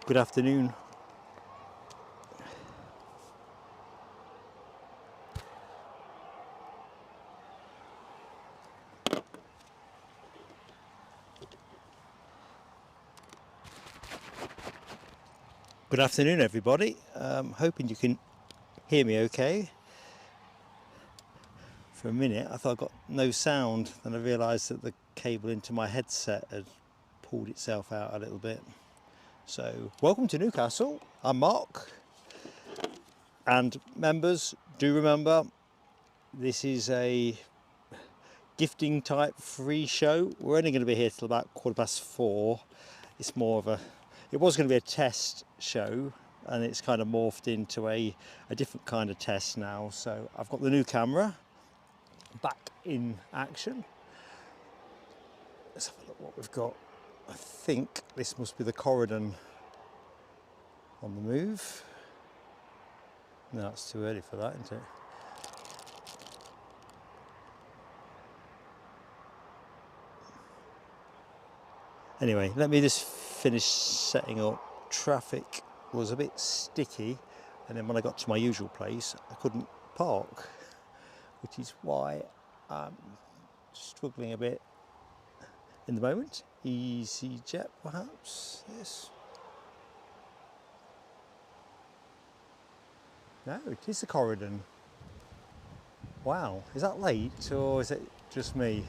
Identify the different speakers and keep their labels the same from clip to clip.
Speaker 1: Good afternoon. Good afternoon, everybody. Hoping you can hear me okay. For a minute, I thought I got no sound, then I realised that the cable into my headset had pulled itself out a little bit. So, welcome to Newcastle. I'm Mark. And members, do remember, this is a gifting type free show. We're only going to be here till about 4:15. It's more of it was going to be a test show, and it's kind of morphed into a different kind of test now. So I've got the new camera back in action. Let's have a look what we've got. I think this must be the Corridon on the move. No, it's too early for that, isn't it? Anyway, let me just finish setting up. Traffic was a bit sticky, and then when I got to my usual place I couldn't park, which is why I'm struggling a bit in the moment. EasyJet perhaps, yes. No, it is the Corridon. Wow, is that late or is it just me?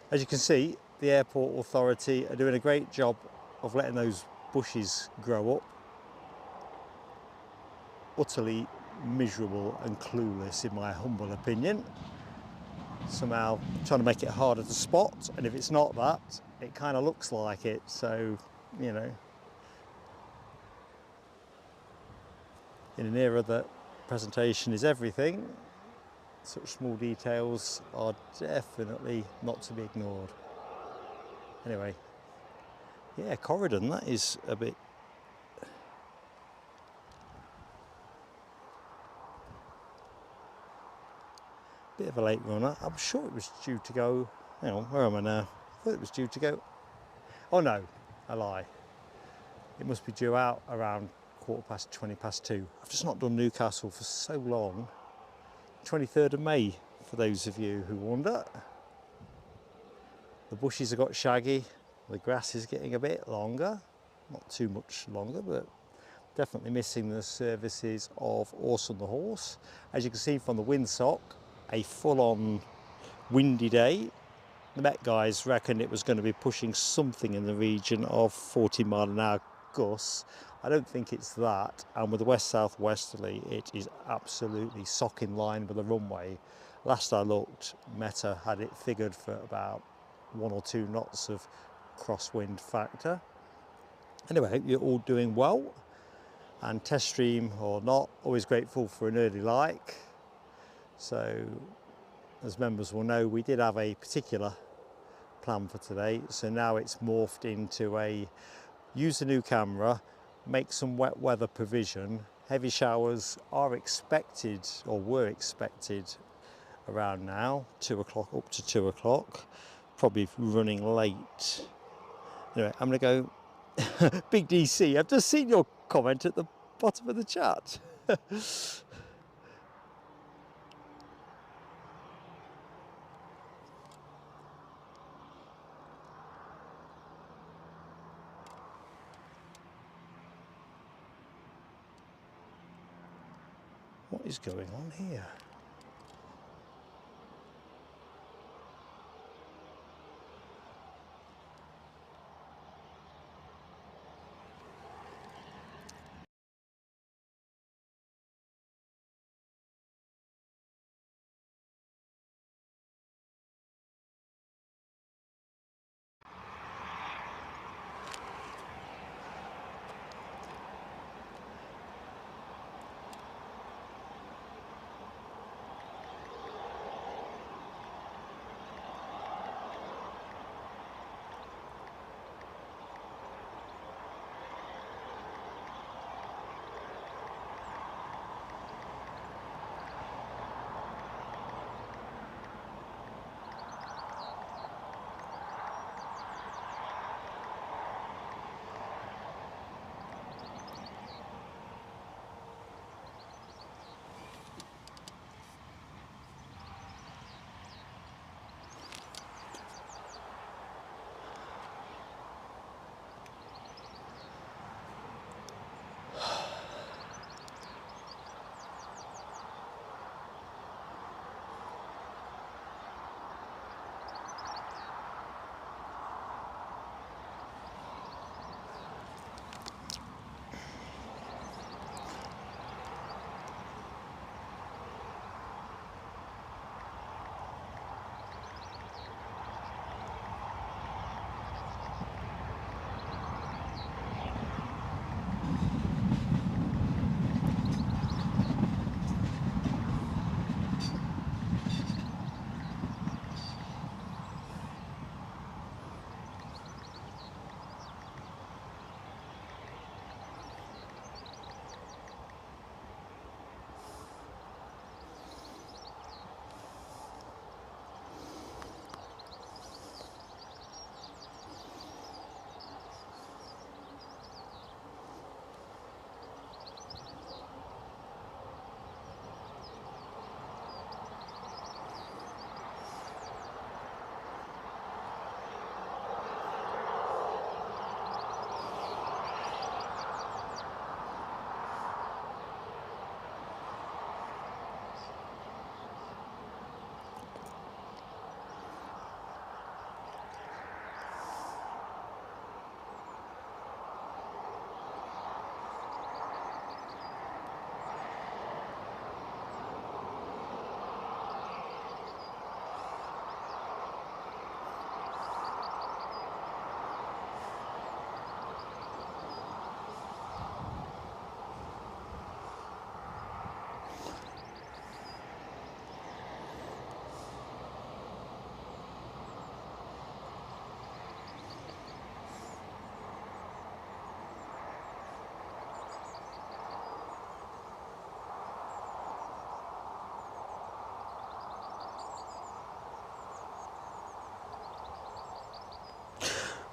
Speaker 1: As you can see, the airport authority are doing a great job of letting those bushes grow up. Utterly miserable and clueless in my humble opinion. Somehow trying to make it harder to spot, and if it's not that, it kind of looks like it, so you know. In an era that presentation is everything, such small details are definitely not to be ignored. Anyway, yeah, Corridon, that is a bit of a late runner. I'm sure it was due to go, hang on, where am I now? I thought it was due to go, oh no, I lie. It must be due out around 2:15. I've just not done Newcastle for so long. 23rd of May, for those of you who wonder. The bushes have got shaggy, the grass is getting a bit longer, not too much longer, but definitely missing the services of Horse on the Horse. As you can see from the windsock, a full-on windy day. The Met guys reckon it was going to be pushing something in the region of 40 mile an hour gusts. I don't think it's that, and with the west-southwesterly it is absolutely sock in line with the runway. Last I looked, Meta had it figured for about 1 or 2 knots of crosswind factor. Anyway, I hope you're all doing well, and test stream or not, always grateful for an early like. So as members will know, we did have a particular plan for today, so now it's morphed into a use the new camera, make some wet weather provision. Heavy showers are expected, or were expected, around now, 2 o'clock, up to 2 o'clock, probably running late. Anyway, I'm going to go. Big DC, I've just seen your comment at the bottom of the chat. What is going on here?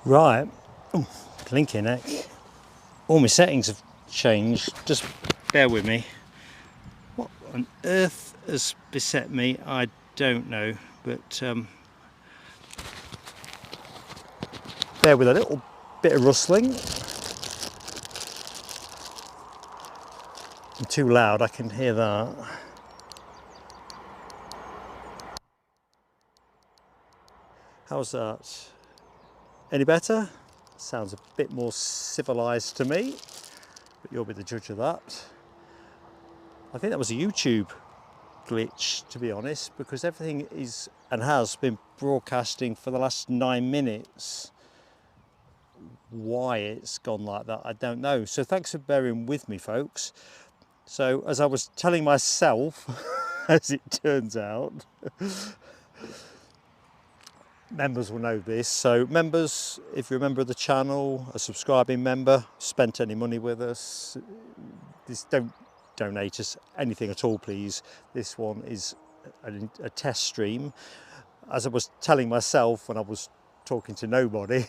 Speaker 1: Right, blinking heck. All my settings have changed, just bear with me. What on earth has beset me, I don't know, but bear with a little bit of rustling. I'm too loud, I can hear that. How's that? Any better? Sounds a bit more civilized to me, but you'll be the judge of that. I think that was a YouTube glitch, to be honest, because everything is and has been broadcasting for the last 9 minutes. Why it's gone like that, I don't know. So thanks for bearing with me, folks. So as I was telling myself, as it turns out, members will know this. So members, if you're a member of the channel, a subscribing member, spent any money with us, don't donate us anything at all, please. This one is a test stream. As I was telling myself when I was talking to nobody,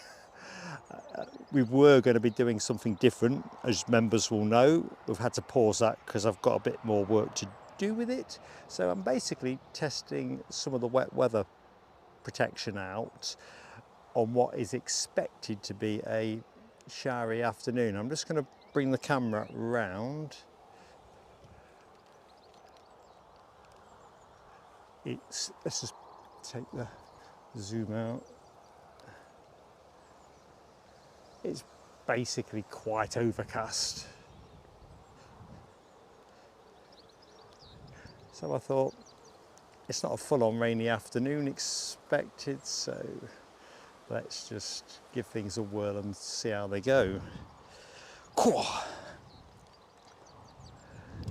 Speaker 1: we were going to be doing something different, as members will know. We've had to pause that because I've got a bit more work to do with it. So I'm basically testing some of the wet weather protection out on what is expected to be a showery afternoon. I'm just going to bring the camera round. Let's just take the zoom out. It's basically quite overcast. So I thought it's not a full-on rainy afternoon expected, so let's just give things a whirl and see how they go.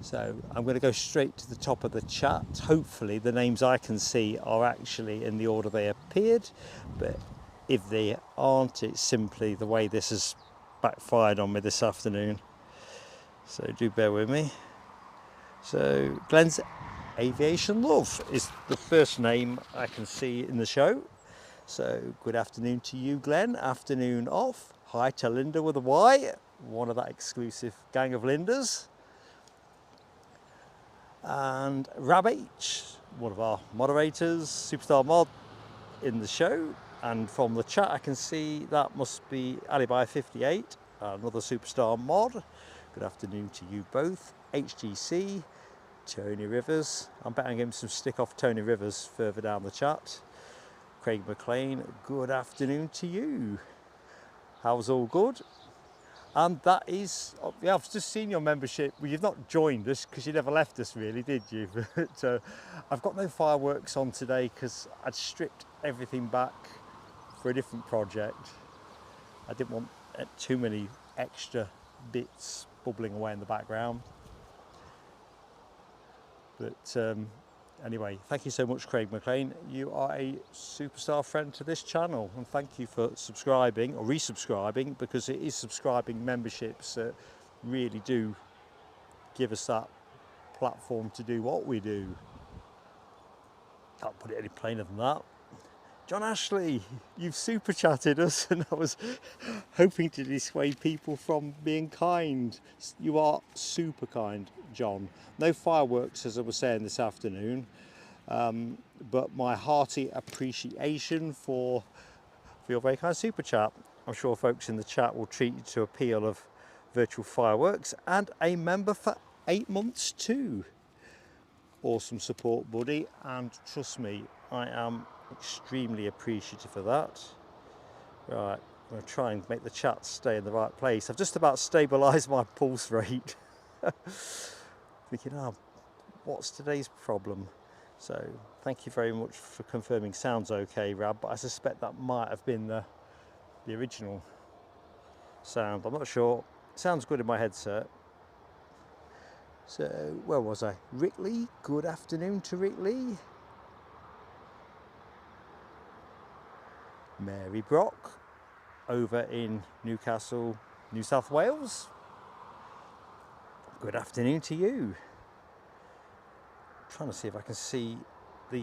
Speaker 1: So I'm going to go straight to the top of the chat. Hopefully the names I can see are actually in the order they appeared, but if they aren't, it's simply the way this has backfired on me this afternoon. So do bear with me. So Glenn's Aviation Love is the first name I can see in the show. So good afternoon to you, Glenn. Afternoon off. Hi to Linda with a Y, one of that exclusive gang of Lindas. And Rab H, one of our moderators, superstar mod in the show. And from the chat I can see that must be Alibi58, another superstar mod. Good afternoon to you both. HGC, Tony Rivers. I bet I'm getting some stick off Tony Rivers further down the chat. Craig McLean, good afternoon to you. How's all good? And that is, yeah, I've just seen your membership. Well, you've not joined us because you never left us really, did you? But I've got no fireworks on today because I'd stripped everything back for a different project. I didn't want too many extra bits bubbling away in the background. But anyway, thank you so much, Craig McLean. You are a superstar friend to this channel, and thank you for subscribing or resubscribing, because it is subscribing memberships that really do give us that platform to do what we do. Can't put it any plainer than that. John Ashley, you've super chatted us, and I was hoping to dissuade people from being kind. You are super kind, John. No fireworks, as I was saying this afternoon, but my hearty appreciation for your very kind super chat. I'm sure folks in the chat will treat you to a peal of virtual fireworks, and a member for 8 months too. Awesome support, buddy, and trust me, I am extremely appreciative of that. Right, I'm going to try and make the chat stay in the right place. I've just about stabilised my pulse rate. Thinking, oh, what's today's problem? So thank you very much for confirming sounds okay, Rab, but I suspect that might have been the original sound. I'm not sure. Sounds good in my headset. So where was I? Rick Lee, good afternoon to Rick Lee. Mary Brock over in Newcastle, New South Wales. Good afternoon to you. I'm trying to see if I can see the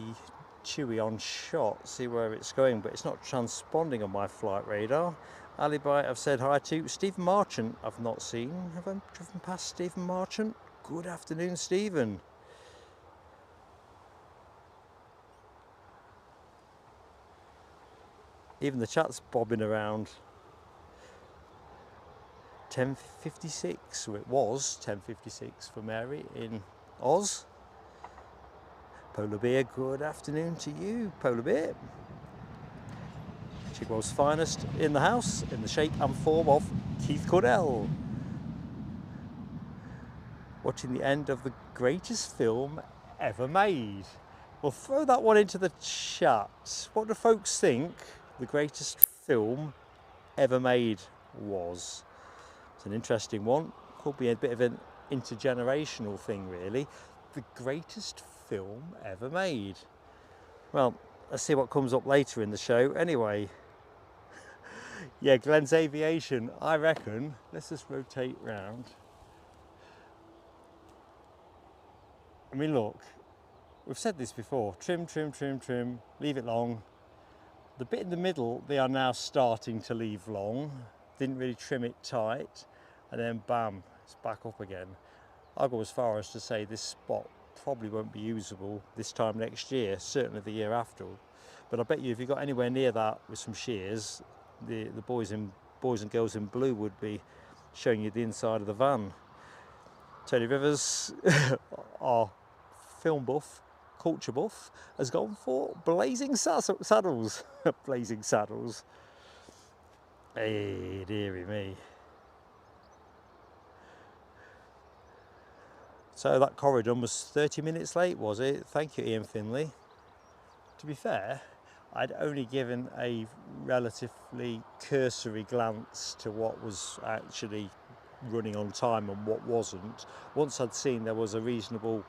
Speaker 1: Chewy on shot, see where it's going, but it's not transponding on my flight radar. Alibi, I've said hi to. Stephen Marchant, I've not seen. Have I driven past Stephen Marchant? Good afternoon, Stephen. Even the chat's bobbing around. 10:56, or it was 10:56 for Mary in Oz. Polar Bear, good afternoon to you, Polar Bear. Chigwell's finest in the house, in the shape and form of Keith Cornell. Watching the end of the greatest film ever made. We'll throw that one into the chat. What do folks think the greatest film ever made was? It's an interesting one. Could be a bit of an intergenerational thing, really. The greatest film ever made. Well, let's see what comes up later in the show. Anyway, yeah, Glenn's Aviation, I reckon. Let's just rotate round. I mean, look, we've said this before. Trim, trim, trim, trim, leave it long. The bit in the middle, they are now starting to leave long. Didn't really trim it tight. And then bam, it's back up again. I'll go as far as to say this spot probably won't be usable this time next year, certainly the year after. But I bet you if you got anywhere near that with some shears, the boys and girls in blue would be showing you the inside of the van. Tony Rivers, our film buff, culture buff, has gone for blazing saddles. Blazing saddles. Hey, dearie me. So that corridor was 30 minutes late, was it? Thank you, Ian Finley. To be fair, I'd only given a relatively cursory glance to what was actually running on time and what wasn't. Once I'd seen there was a reasonable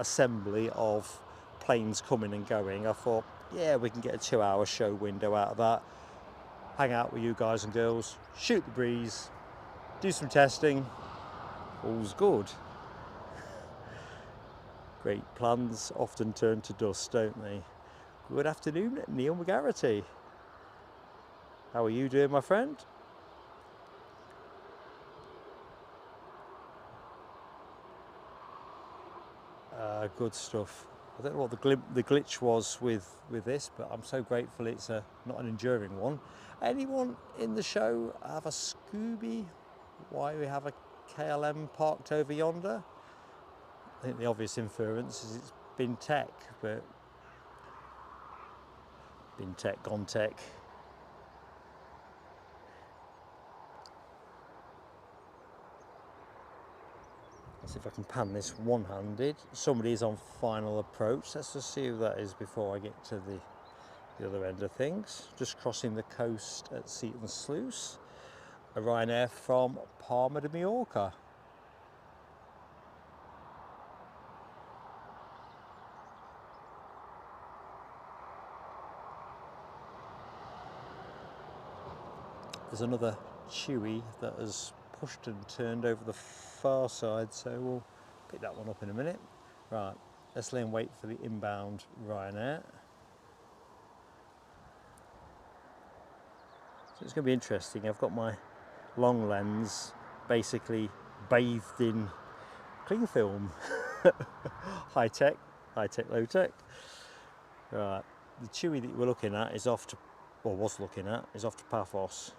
Speaker 1: assembly of planes coming and going, I thought, yeah, we can get a 2-hour show window out of that. Hang out with you guys and girls, shoot the breeze, do some testing. All's good. Great plans often turn to dust, don't they? Good afternoon, Neil McGarrity. How are you doing, my friend? Good stuff. I don't know what the glitch was with this, but I'm so grateful it's not an enduring one. Anyone in the show have a Scooby? Why we have a KLM parked over yonder? I think the obvious inference is it's been tech, but been tech, gone tech. Let's see if I can pan this one-handed. Somebody is on final approach. Let's just see who that is before I get to the other end of things. Just crossing the coast at Seaton Sluice. A Ryanair from Palma de Mallorca. There's another Chewy that has pushed and turned over the far side, so we'll pick that one up in a minute. Right, let's lay and wait for the inbound Ryanair. So it's going to be interesting. I've got my long lens basically bathed in cling film. high tech, low tech. Right, the Chewy that we're looking at is off to, or was looking at, is off to Paphos.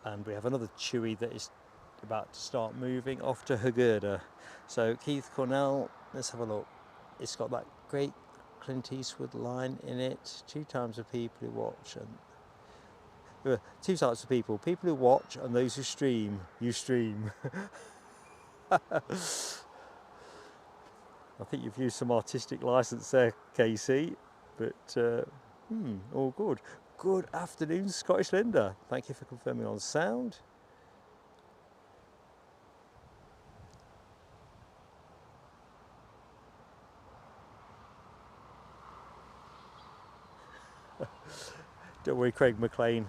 Speaker 1: And we have another Chewy that is about to start moving off to Hurghada. So Keith Cornell, let's have a look. It's got that great Clint Eastwood line in it. 2 types of people who watch, and 2 types of people who watch and those who stream. You stream. I think you've used some artistic license there, Casey, but all good. Good afternoon, Scottish Linda. Thank you for confirming on sound. Don't worry, Craig McLean.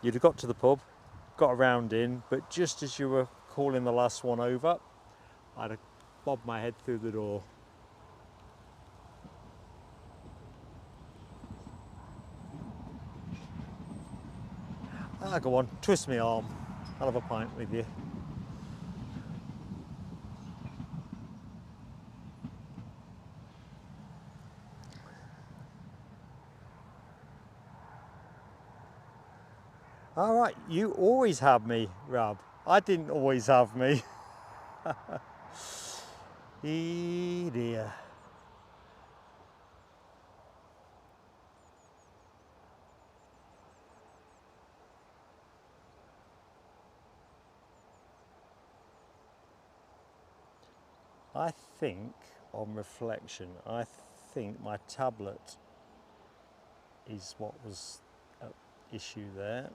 Speaker 1: You'd have got to the pub, got a round in, but just as you were calling the last one over, I'd have bobbed my head through the door. Ah, go on, twist my arm. I'll have a pint with you. All right, you always have me, Rab. I didn't always have me. Dear. I think, on reflection, I think my tablet is what was at issue there.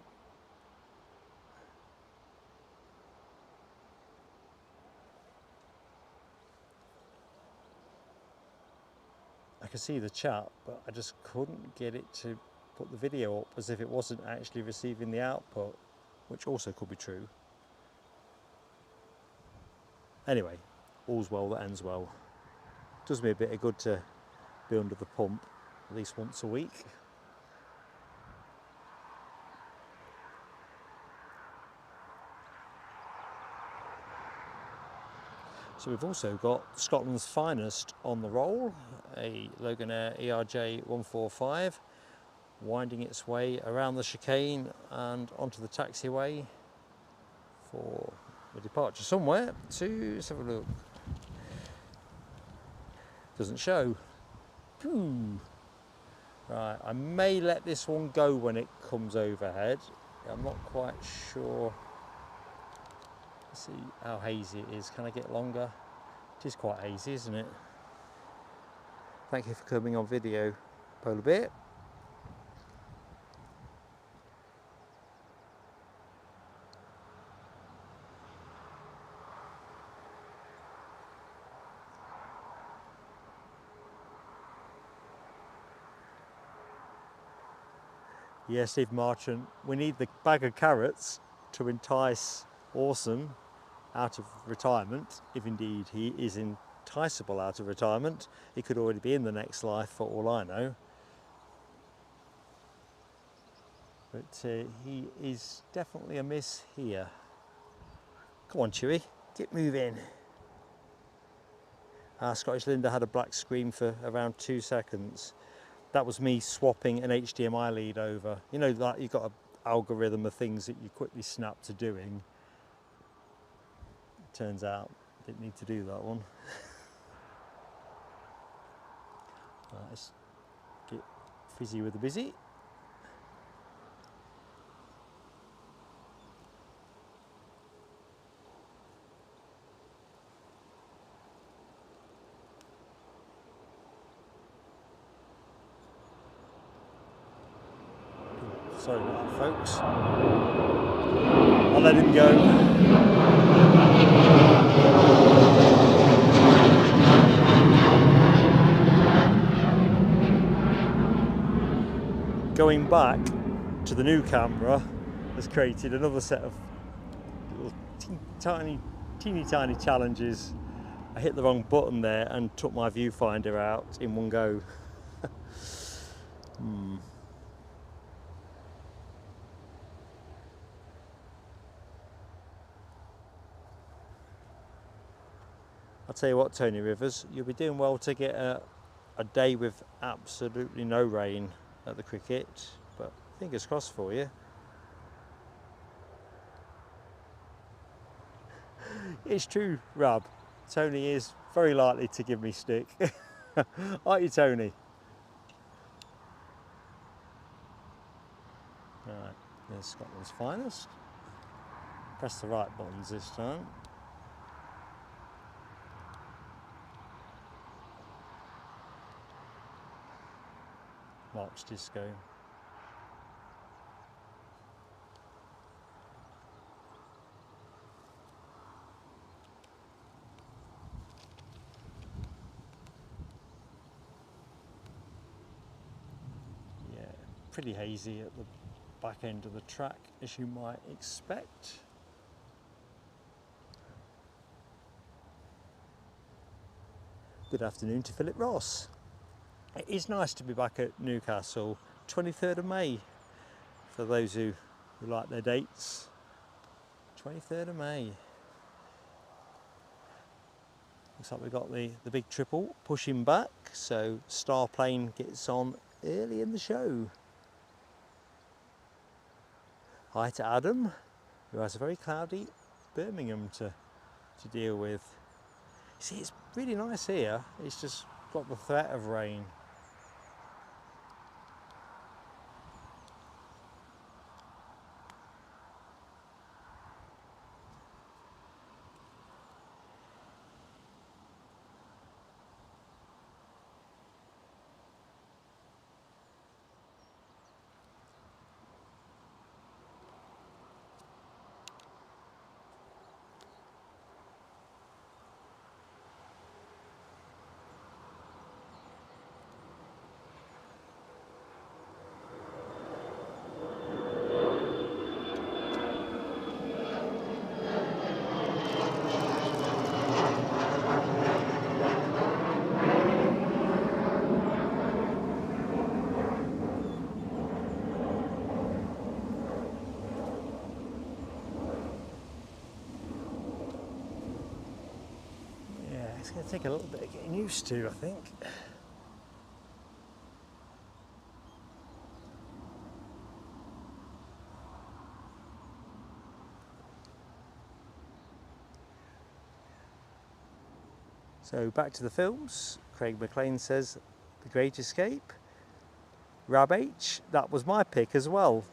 Speaker 1: I could see the chat, but I just couldn't get it to put the video up as if it wasn't actually receiving the output, which also could be true. Anyway, all's well that ends well. Does me a bit of good to be under the pump at least once a week. So we've also got Scotland's finest on the roll, a Loganair ERJ 145, winding its way around the chicane and onto the taxiway for a departure somewhere to, let's have a look. Doesn't show. Ooh. Right, I may let this one go when it comes overhead. I'm not quite sure. Let's see how hazy it is. Can I get longer? It is quite hazy, isn't it? Thank you for coming on video, Polar Bear. Yes, Steve Marchant, we need the bag of carrots to entice Orson out of retirement, if indeed he is enticable out of retirement. He could already be in the next life for all I know. But he is definitely a miss here. Come on, Chewy, get moving. Scottish Linda had a black screen for around 2 seconds. That was me swapping an HDMI lead over. You know, like you've got an algorithm of things that you quickly snap to doing. Turns out I didn't need to do that one. Right, let's get fizzy with the busy. Sorry about that, folks. I'll let him go. Going back to the new camera has created another set of little teeny tiny challenges. I hit the wrong button there and took my viewfinder out in one go. I'll tell you what, Tony Rivers, you'll be doing well to get a day with absolutely no rain at the cricket, but fingers crossed for you. It's true, Rab. Tony is very likely to give me stick. Aren't you, Tony? Right, there's Scotland's finest. Press the right buttons this time. March Disco. Yeah, pretty hazy at the back end of the track, as you might expect. Good afternoon to Philip Ross. It is nice to be back at Newcastle, 23rd of May, for those who like their dates. 23rd of May. Looks like we've got the big triple pushing back, so Star Plane gets on early in the show. Hi to Adam, who has a very cloudy Birmingham to deal with. See, it's really nice here, it's just got the threat of rain. It's going to take a little bit of getting used to, I think. So back to the films. Craig McLean says The Great Escape. Rab H, that was my pick as well.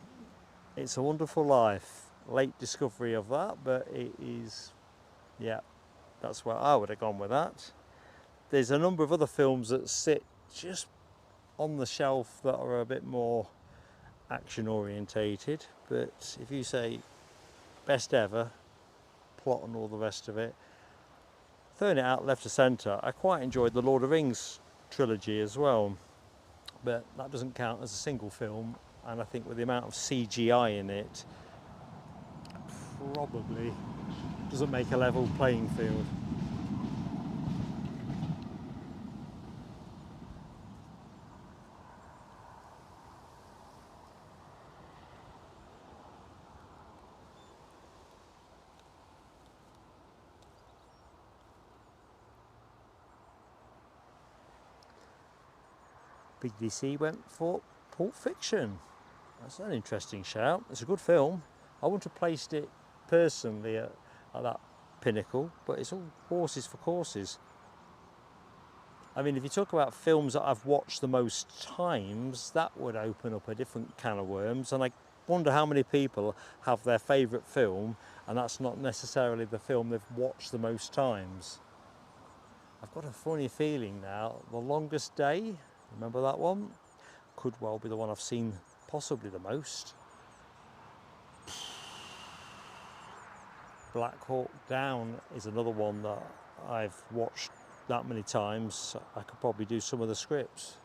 Speaker 1: It's a Wonderful Life. Late discovery of that, but it is, yeah, that's where I would have gone with that. There's a number of other films that sit just on the shelf that are a bit more action orientated, but if you say best ever, plot and all the rest of it, throwing it out left to centre, I quite enjoyed the Lord of the Rings trilogy as well, but that doesn't count as a single film, and I think with the amount of CGI in it, probably doesn't make a level playing field. Big DC went for Pulp Fiction. That's an interesting shout. It's a good film. I wouldn't have placed it personally at that pinnacle, but it's all horses for courses. I mean, if you talk about films that I've watched the most times, that would open up a different can of worms, and I wonder how many people have their favourite film and that's not necessarily the film they've watched the most times. I've got a funny feeling now, The Longest Day, remember that one? Could well be the one I've seen possibly the most. Black Hawk Down is another one that I've watched that many times, I could probably do some of the scripts.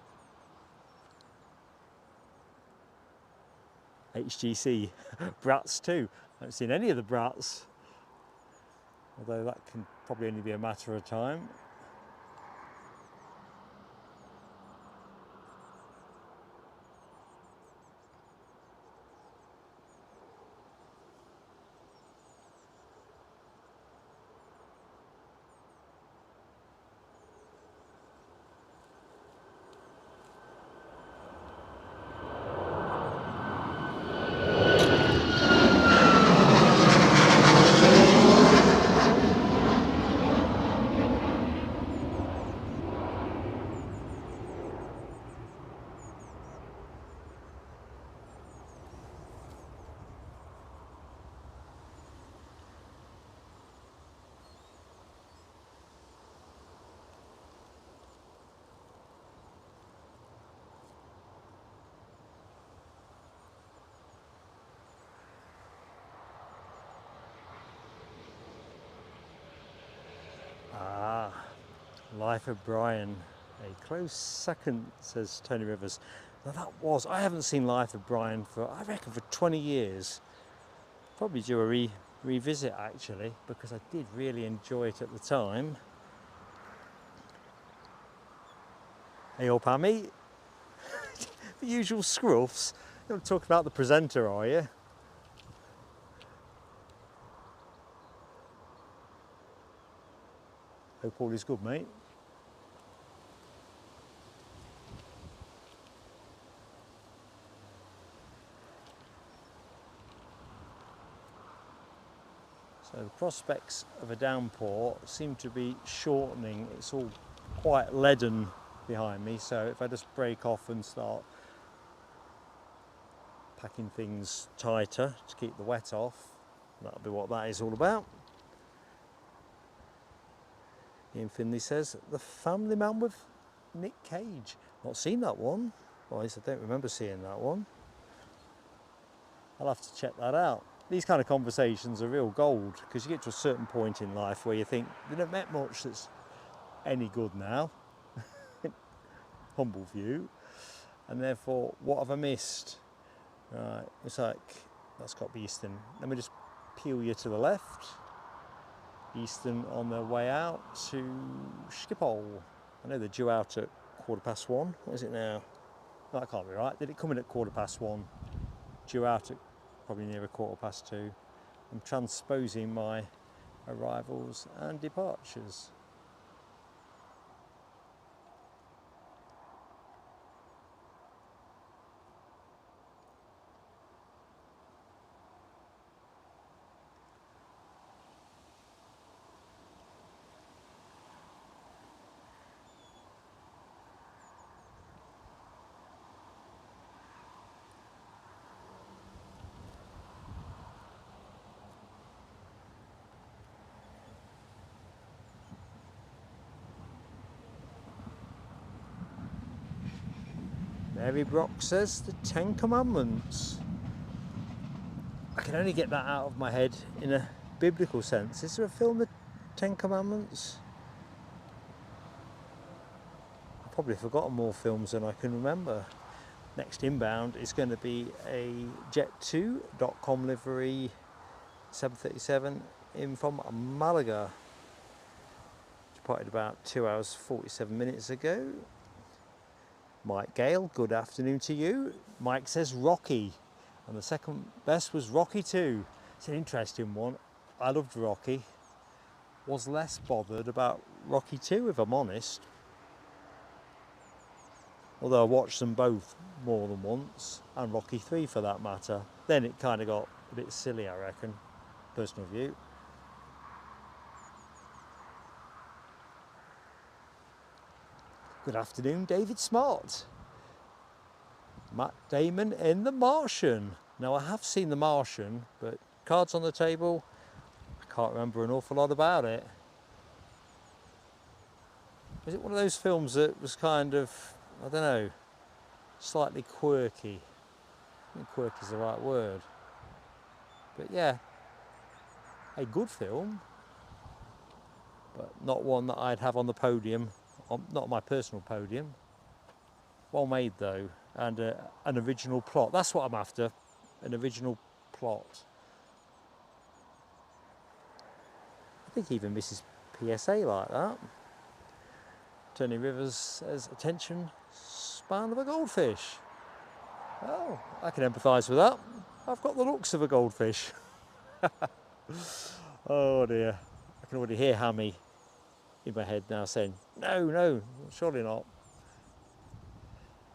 Speaker 1: HGC, Bratz 2. I haven't seen any of the Bratz, although that can probably only be a matter of time. Life of Brian, a close second, says Tony Rivers. Now I haven't seen Life of Brian for, I reckon, for 20 years. Probably do a revisit actually, because I did really enjoy it at the time. Hey up, Hammy. The usual scruffs. You're not talking about the presenter, are you? Hope all is good, mate. So the prospects of a downpour seem to be shortening. It's all quite leaden behind me, so if I just break off and start packing things tighter to keep the wet off, that'll be what that is all about. Ian Finley says, the Family Man with Nick Cage. Not seen that one. Well, at least I don't remember seeing that one. I'll have to check that out. These kind of conversations are real gold, because you get to a certain point in life where you think, they don't met much that's any good now. Humble view. And therefore, what have I missed? Right, it's like, that's got to be Eastern. Let me just peel you to the left. Eastern on their way out to Schiphol. I know they're due out at 1:15. What is it now? No, that can't be right. Did it come in at 1:15? Due out at probably near 2:15. I'm transposing my arrivals and departures. Mary Brock says the Ten Commandments. I can only get that out of my head in a biblical sense. Is there a film, The Ten Commandments? I've probably forgotten more films than I can remember. Next inbound is going to be a Jet2.com livery 737 in from Malaga. Departed about 2 hours 47 minutes ago. Mike Gale, good afternoon to you. Mike says Rocky, and the second best was Rocky 2. It's an interesting one. I loved Rocky. Was less bothered about Rocky 2, if I'm honest. Although I watched them both more than once, and Rocky 3 for that matter. Then it kind of got a bit silly, I reckon. Personal view. Good afternoon, David Smart. Matt Damon in The Martian. Now, I have seen The Martian, but cards on the table, I can't remember an awful lot about it. Was it one of those films that was kind of, I don't know, slightly quirky? I think quirky is the right word. But yeah, a good film, but not one that I'd have on the podium. Not my personal podium. Well made though, and an original plot. That's what I'm after, an original plot. I think even Mrs. PSA like that. Tony Rivers says, attention span of a goldfish. Oh, I can empathise with that. I've got the looks of a goldfish. Oh dear, I can already hear Hammy in my head now saying, no, surely not.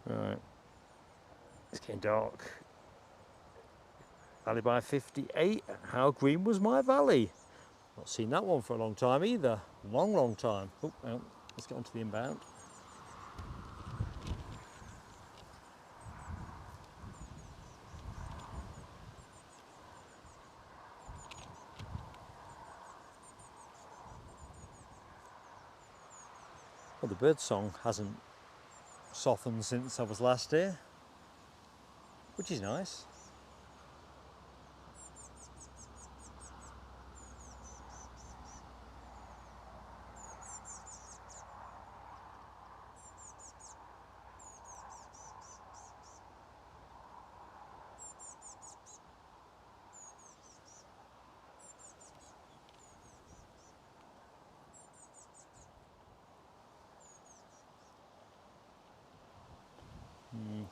Speaker 1: Right, it's getting dark. Valley by 58, how green was my valley? Not seen that one for a long time either. Long time. Oh, well, let's get on to the inbound. Well, the bird song hasn't softened since I was last here, which is nice.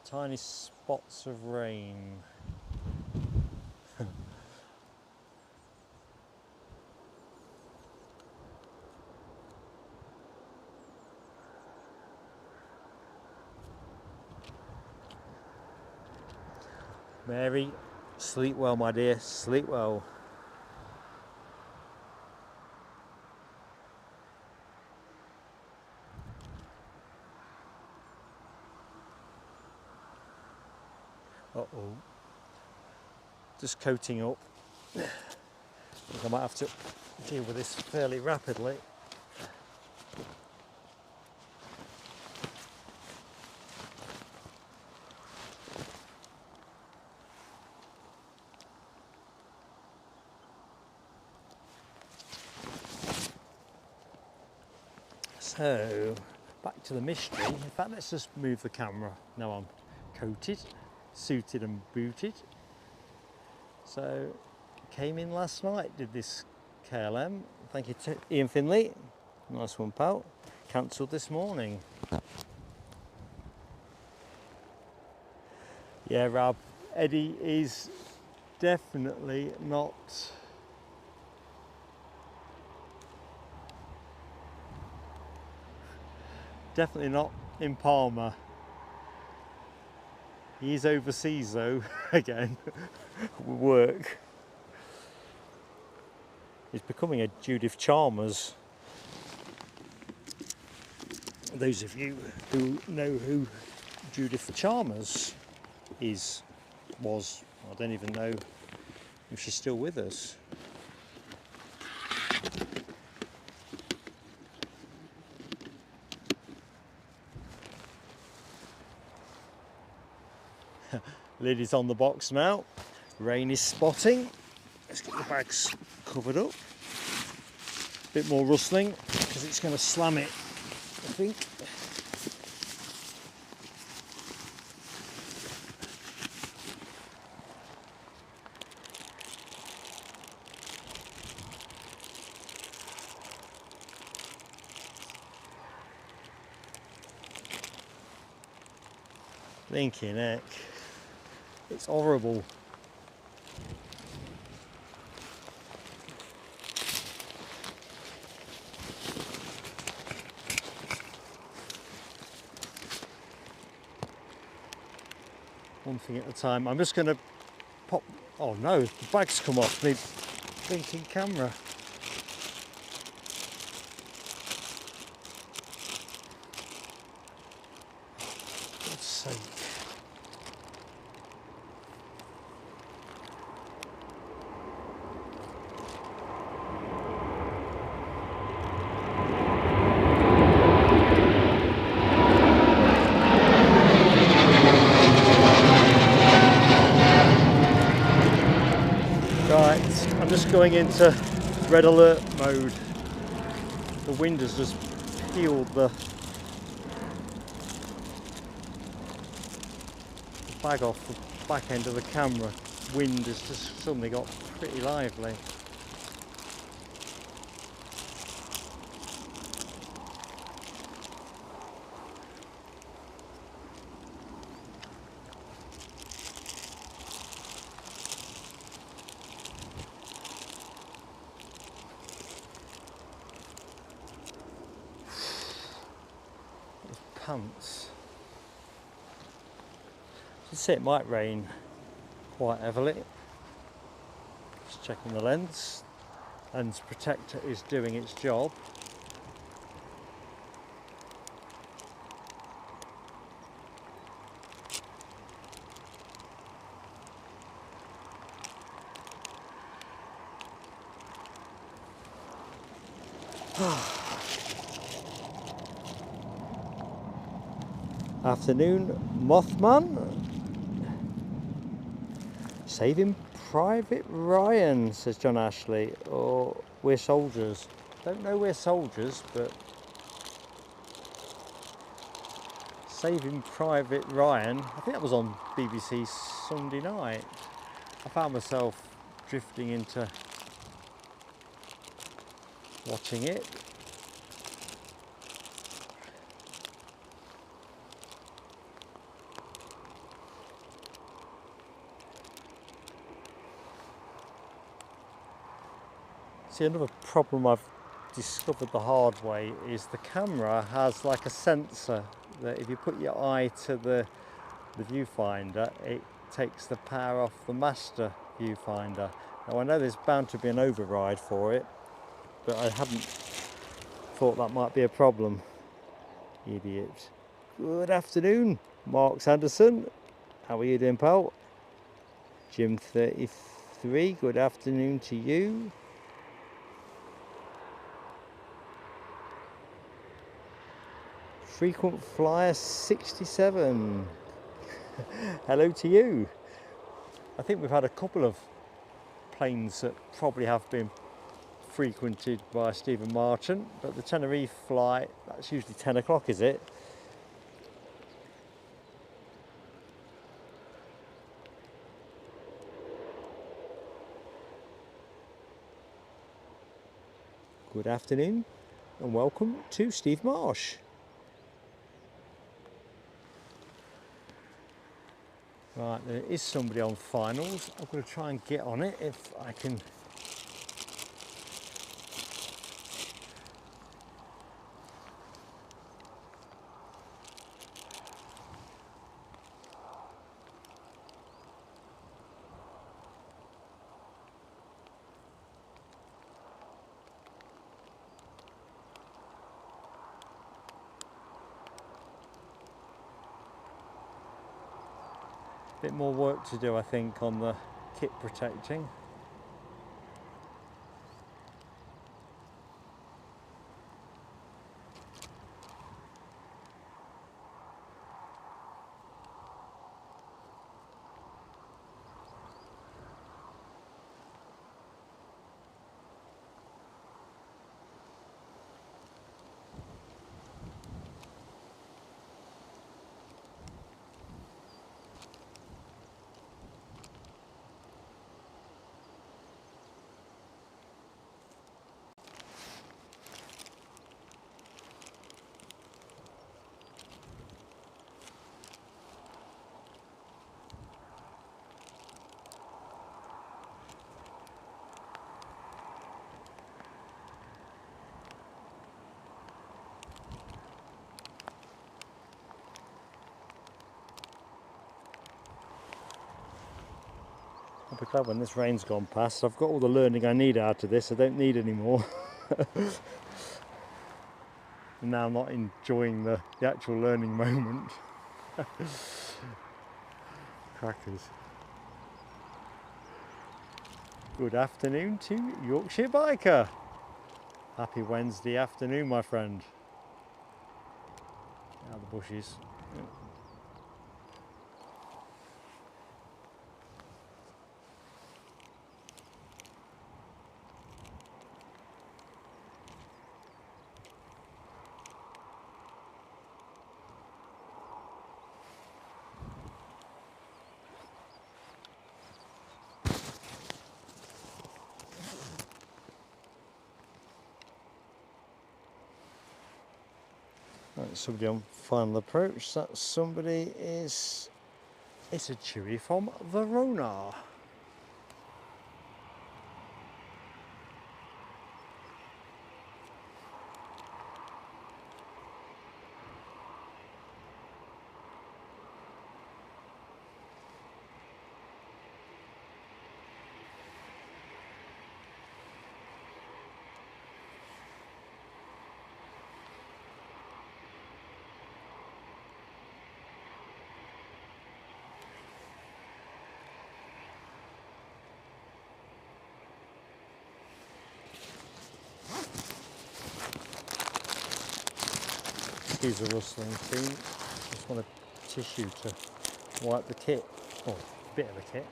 Speaker 1: Tiny spots of rain. Mary, sleep well, my dear, sleep well. Uh-oh. Just coating up. I think I might have to deal with this fairly rapidly. So, back to the mystery. In fact, let's just move the camera. Now I'm coated, suited and booted. So, came in last night, did this KLM. Thank you to Ian Finley. Nice one, pal. Cancelled this morning. Yeah, Rob, Eddie is definitely not in Palma. He is overseas though, again, work. He's becoming a Judith Chalmers. Those of you who know who Judith Chalmers was, I don't even know if she's still with us. Lid is on the box now. Rain is spotting. Let's get the bags covered up. A bit more rustling because it's going to slam it, I think. Blinking heck. It's horrible. One thing at a time. I'm just going to pop. Oh no, the bag's come off the blinking camera. God's sake. Right, I'm just going into red alert mode. The wind has just peeled the bag off the back end of the camera. Wind has just suddenly got pretty lively. Pants. I'd say it might rain quite heavily. Just checking the lens. Lens protector is doing its job. Afternoon, Mothman. Saving Private Ryan, says John Ashley. Or we're soldiers. Don't know we're soldiers, but Saving Private Ryan. I think that was on BBC Sunday night. I found myself drifting into watching it. See, another problem I've discovered the hard way is the camera has like a sensor that if you put your eye to the viewfinder, it takes the power off the master viewfinder. Now I know there's bound to be an override for it, but I hadn't thought that might be a problem. Idiot. Good afternoon, Mark Sanderson. How are you doing, pal? Jim 33, good afternoon to you. Frequent flyer 67. Hello to you. I think we've had a couple of planes that probably have been frequented by Stephen Martin, but the Tenerife flight, that's usually 10 o'clock, is it? Good afternoon and welcome to Steve Marsh. Right, there is somebody on finals. I'm going to try and get on it if I can. Bit more work to do, I think, on the kit protecting. I'll be glad when this rain's gone past. I've got all the learning I need out of this. I don't need any more. And now I'm not enjoying the actual learning moment. Crackers. Good afternoon to Yorkshire Biker. Happy Wednesday afternoon, my friend. Out of the bushes. Right, somebody on final approach. That somebody is, it's a Chewy from Verona. Excuse the rustling team. Just want a tissue to wipe the kit, or a bit of the kit.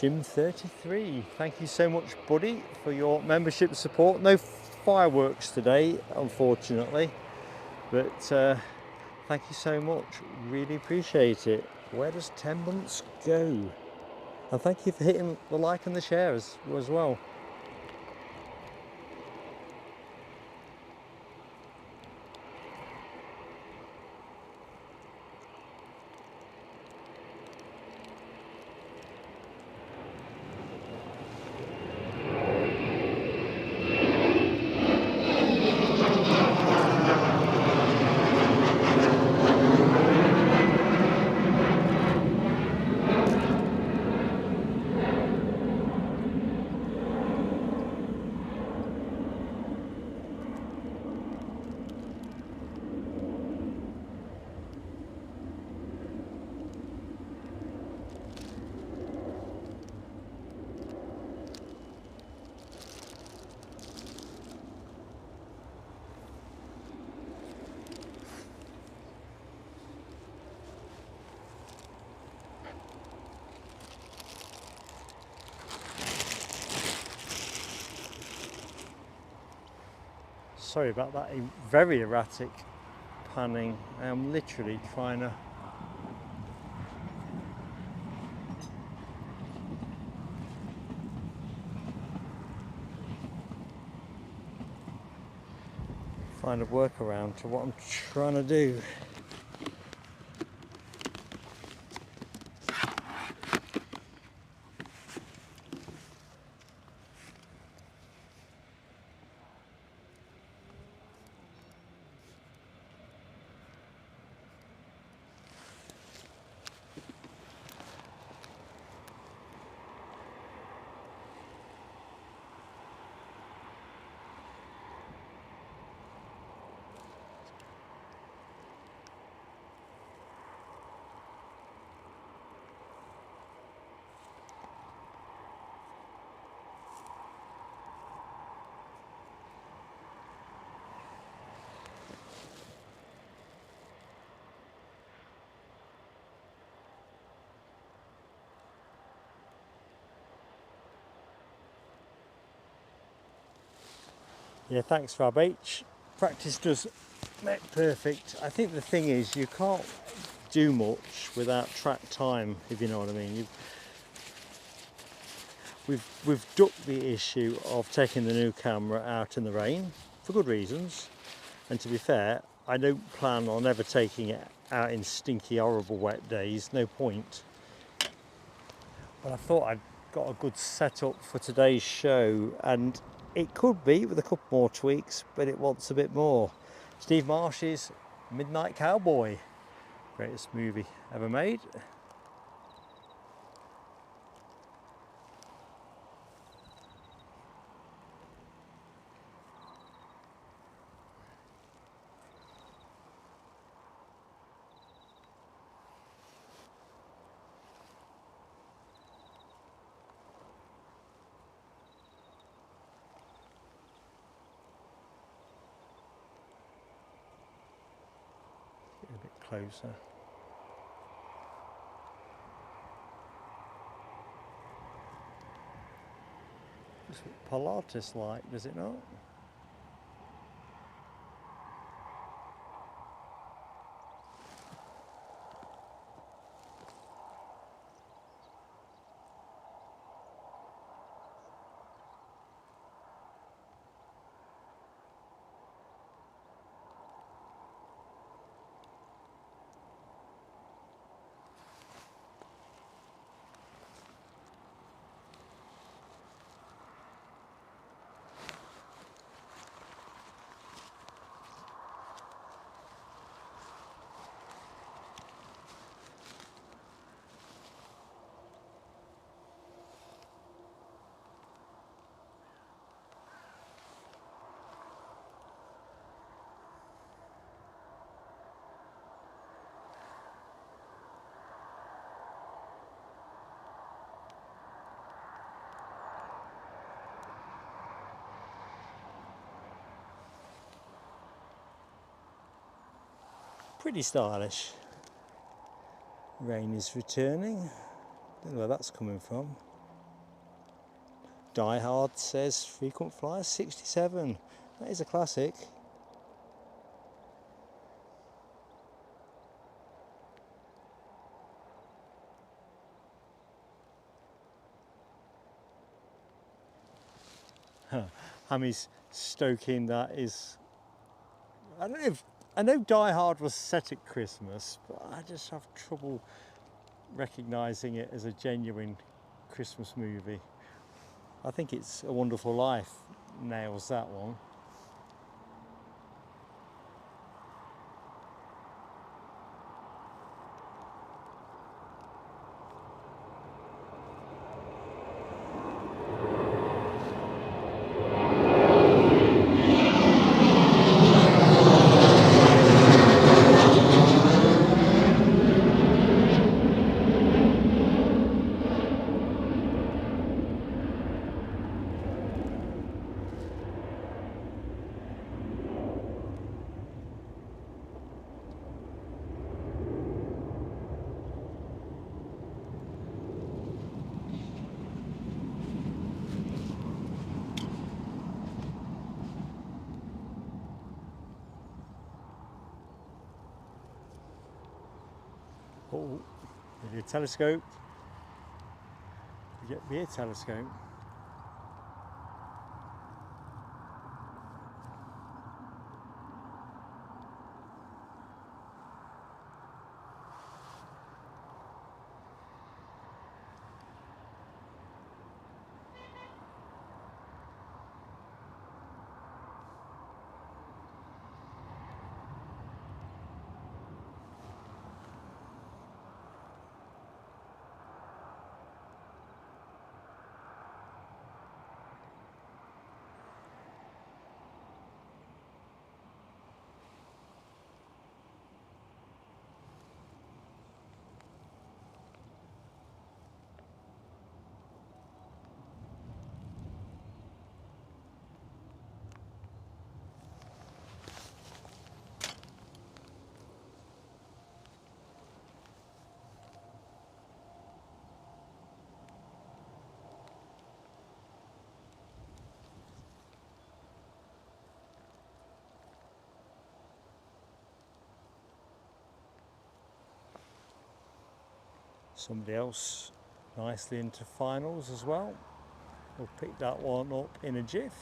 Speaker 1: Jim 33, thank you so much, buddy, for your membership support. No fireworks today, unfortunately, but thank you so much. Really appreciate it. Where does 10 months go? And thank you for hitting the like and the share as well. Sorry about that, very erratic panning. I am literally trying to find a workaround to what I'm trying to do. Yeah, thanks Rob H. Practice does make perfect. I think the thing is you can't do much without track time, if you know what I mean. We've ducked the issue of taking the new camera out in the rain for good reasons, and to be fair, I don't plan on ever taking it out in stinky, horrible wet days, no point. But I thought I'd got a good setup for today's show, and it could be with a couple more tweaks, but it wants a bit more. Steve Marsh's Midnight Cowboy, greatest movie ever made. Get a bit closer. It's Pilates-like, does it not? Pretty stylish. Rain is returning. Don't know where that's coming from. Die Hard says frequent flyer 67. That is a classic. Hammy's stoking that is. I don't know if I know Die Hard was set at Christmas, but I just have trouble recognising it as a genuine Christmas movie. I think It's a Wonderful Life nails that one. Oh, maybe a telescope. Could be a telescope. Somebody else nicely into finals as well. We'll pick that one up in a jiff.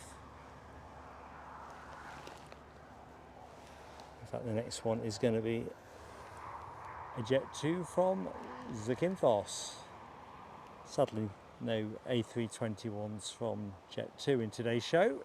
Speaker 1: In fact, the next one is going to be a Jet 2 from Zakynthos. Sadly, no A321s from Jet 2 in today's show.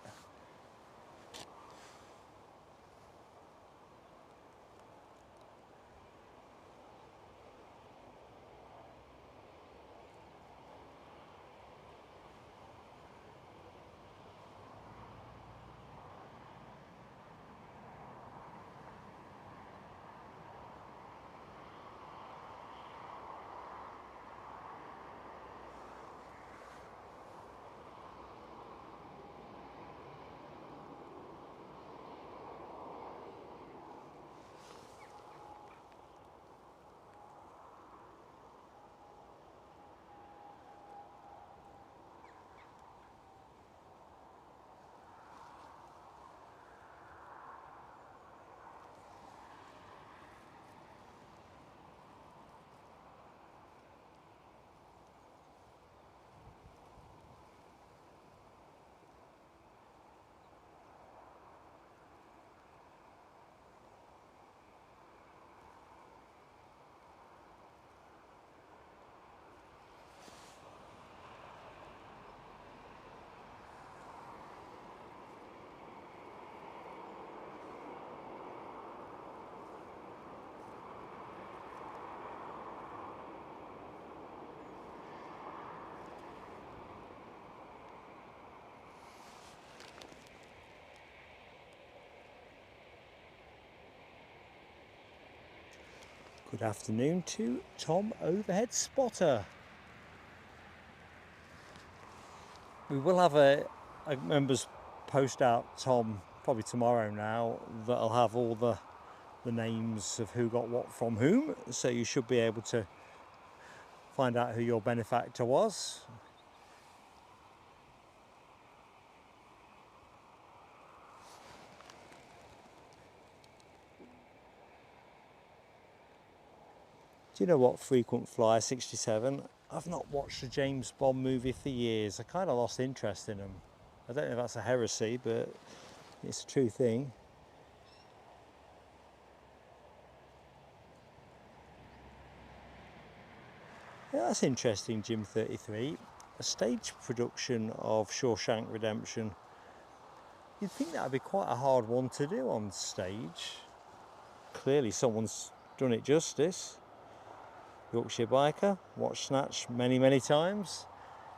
Speaker 1: Good afternoon to Tom Overhead Spotter. We will have a members post out, Tom, probably tomorrow now, that'll have all the names of who got what from whom, so you should be able to find out who your benefactor was. Do you know what, Frequent Flyer 67? I've not watched a James Bond movie for years. I kind of lost interest in them. I don't know if that's a heresy, but it's a true thing. Yeah, that's interesting, Jim 33. A stage production of Shawshank Redemption. You'd think that would be quite a hard one to do on stage. Clearly someone's done it justice. Yorkshire Biker, watched Snatch many, many times.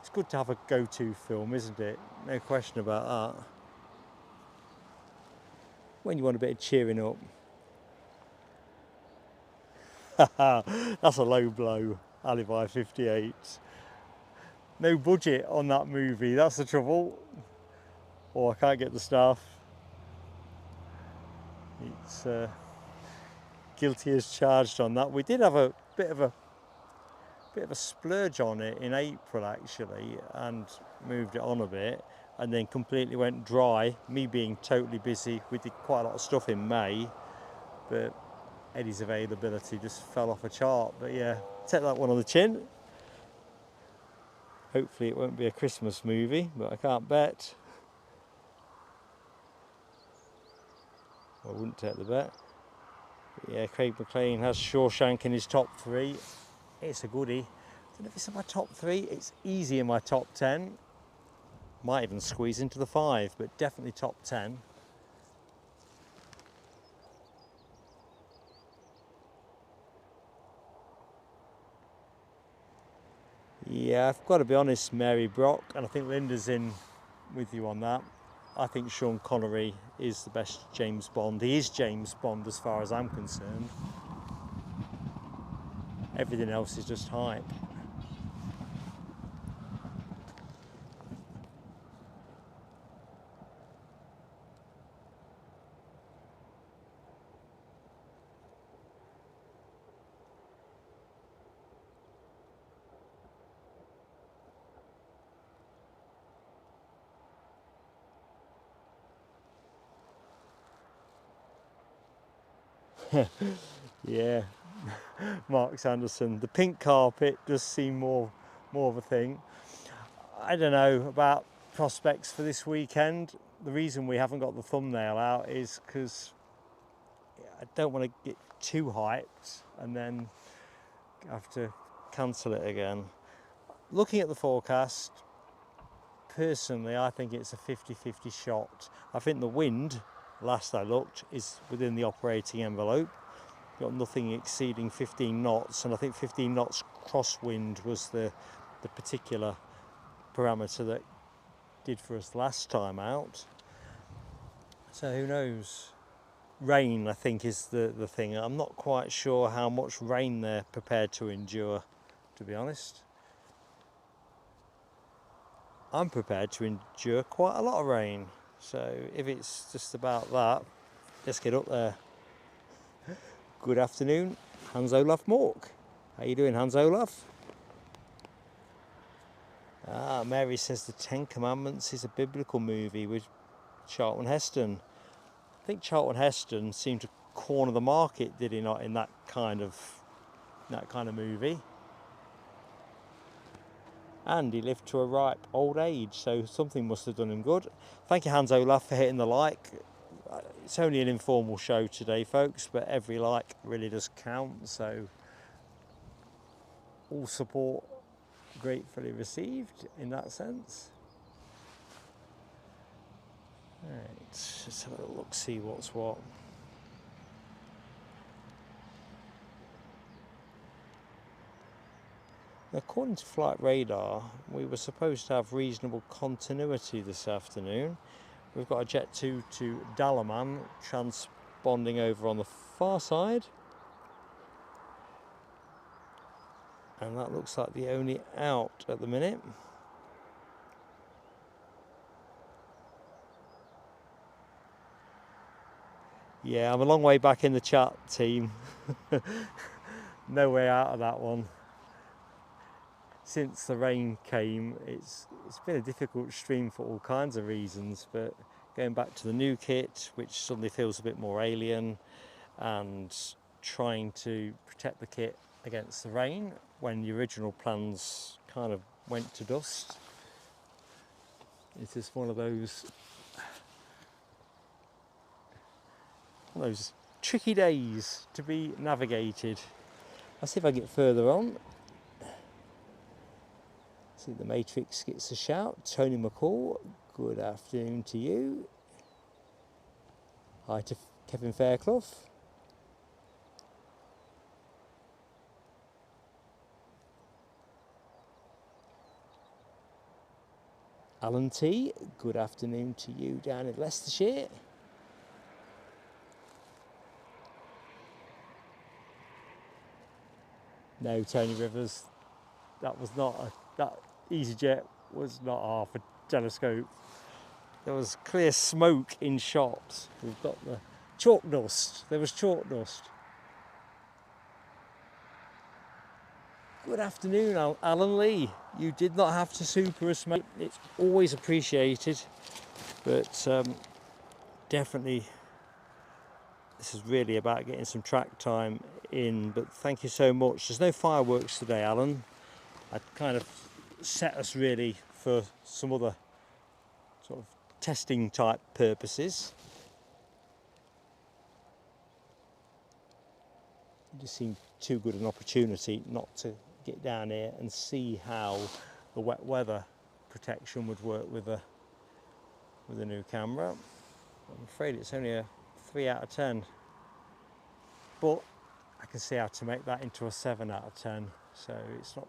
Speaker 1: It's good to have a go-to film, isn't it? No question about that. When you want a bit of cheering up. That's a low blow, Alibi 58. No budget on that movie, that's the trouble. Or I can't get the staff. It's guilty as charged on that. We did have a bit of a splurge on it in April actually, and moved it on a bit, and then completely went dry. Me being totally busy, we did quite a lot of stuff in May, but Eddie's availability just fell off a chart. But yeah, take that one on the chin. Hopefully it won't be a Christmas movie, but I can't bet. I wouldn't take the bet. But yeah, Craig McLean has Shawshank in his top 3. It's a goodie. I don't know if it's in my top 3. It's easy in my top 10. Might even squeeze into the 5, but definitely top 10. Yeah, I've got to be honest, Mary Brock, and I think Linda's in with you on that. I think Sean Connery is the best James Bond. He is James Bond as far as I'm concerned. Everything else is just hype. Yeah, Mark Sanderson. The pink carpet does seem more of a thing. I don't know about prospects for this weekend. The reason we haven't got the thumbnail out is because I don't want to get too hyped and then have to cancel it again. Looking at the forecast, personally I think it's a 50-50 shot. I think the wind, last I looked, is within the operating envelope. Got nothing exceeding 15 knots, and I think 15 knots crosswind was the particular parameter that did for us last time out. So who knows? Rain, I think, is the thing. I'm not quite sure how much rain they're prepared to endure, to be honest. I'm prepared to endure quite a lot of rain, so if it's just about that, let's get up there. Good afternoon, Hans Olaf Mork. How you doing, Hans Olaf? Mary says the Ten Commandments is a biblical movie with Charlton Heston. I think Charlton Heston seemed to corner the market, did he not, in that kind of movie? And he lived to a ripe old age, so something must have done him good. Thank you, Hans Olaf, for hitting the like. It's only an informal show today, folks, but every like really does count, so all support gratefully received in that sense. Right, let's have a look, see what's what. According to Flight Radar, we were supposed to have reasonable continuity this afternoon. We've got a Jet 2 to Dalaman transponding over on the far side. And that looks like the only out at the minute. Yeah, I'm a long way back in the chat, team. No way out of that one. Since the rain came, it's been a difficult stream for all kinds of reasons, but going back to the new kit, which suddenly feels a bit more alien, and trying to protect the kit against the rain when the original plans kind of went to dust. It is one of those tricky days to be navigated. I'll see if I get further on. See, the Matrix gets a shout. Tony McCall, good afternoon to you. Hi to Kevin Fairclough. Alan T, good afternoon to you down in Leicestershire. No, Tony Rivers, that was not that EasyJet was not half a telescope. There was clear smoke in shots. We've got the chalk dust. There was chalk dust. Good afternoon, Alan Lee. You did not have to super us, mate. It's always appreciated, but definitely this is really about getting some track time in. But thank you so much. There's no fireworks today, Alan. I kind of set us really for some other sort of testing type purposes. It just seemed too good an opportunity not to get down here and see how the wet weather protection would work with a new camera. I'm afraid it's only a 3 out of 10, but I can see how to make that into a 7 out of 10, so it's not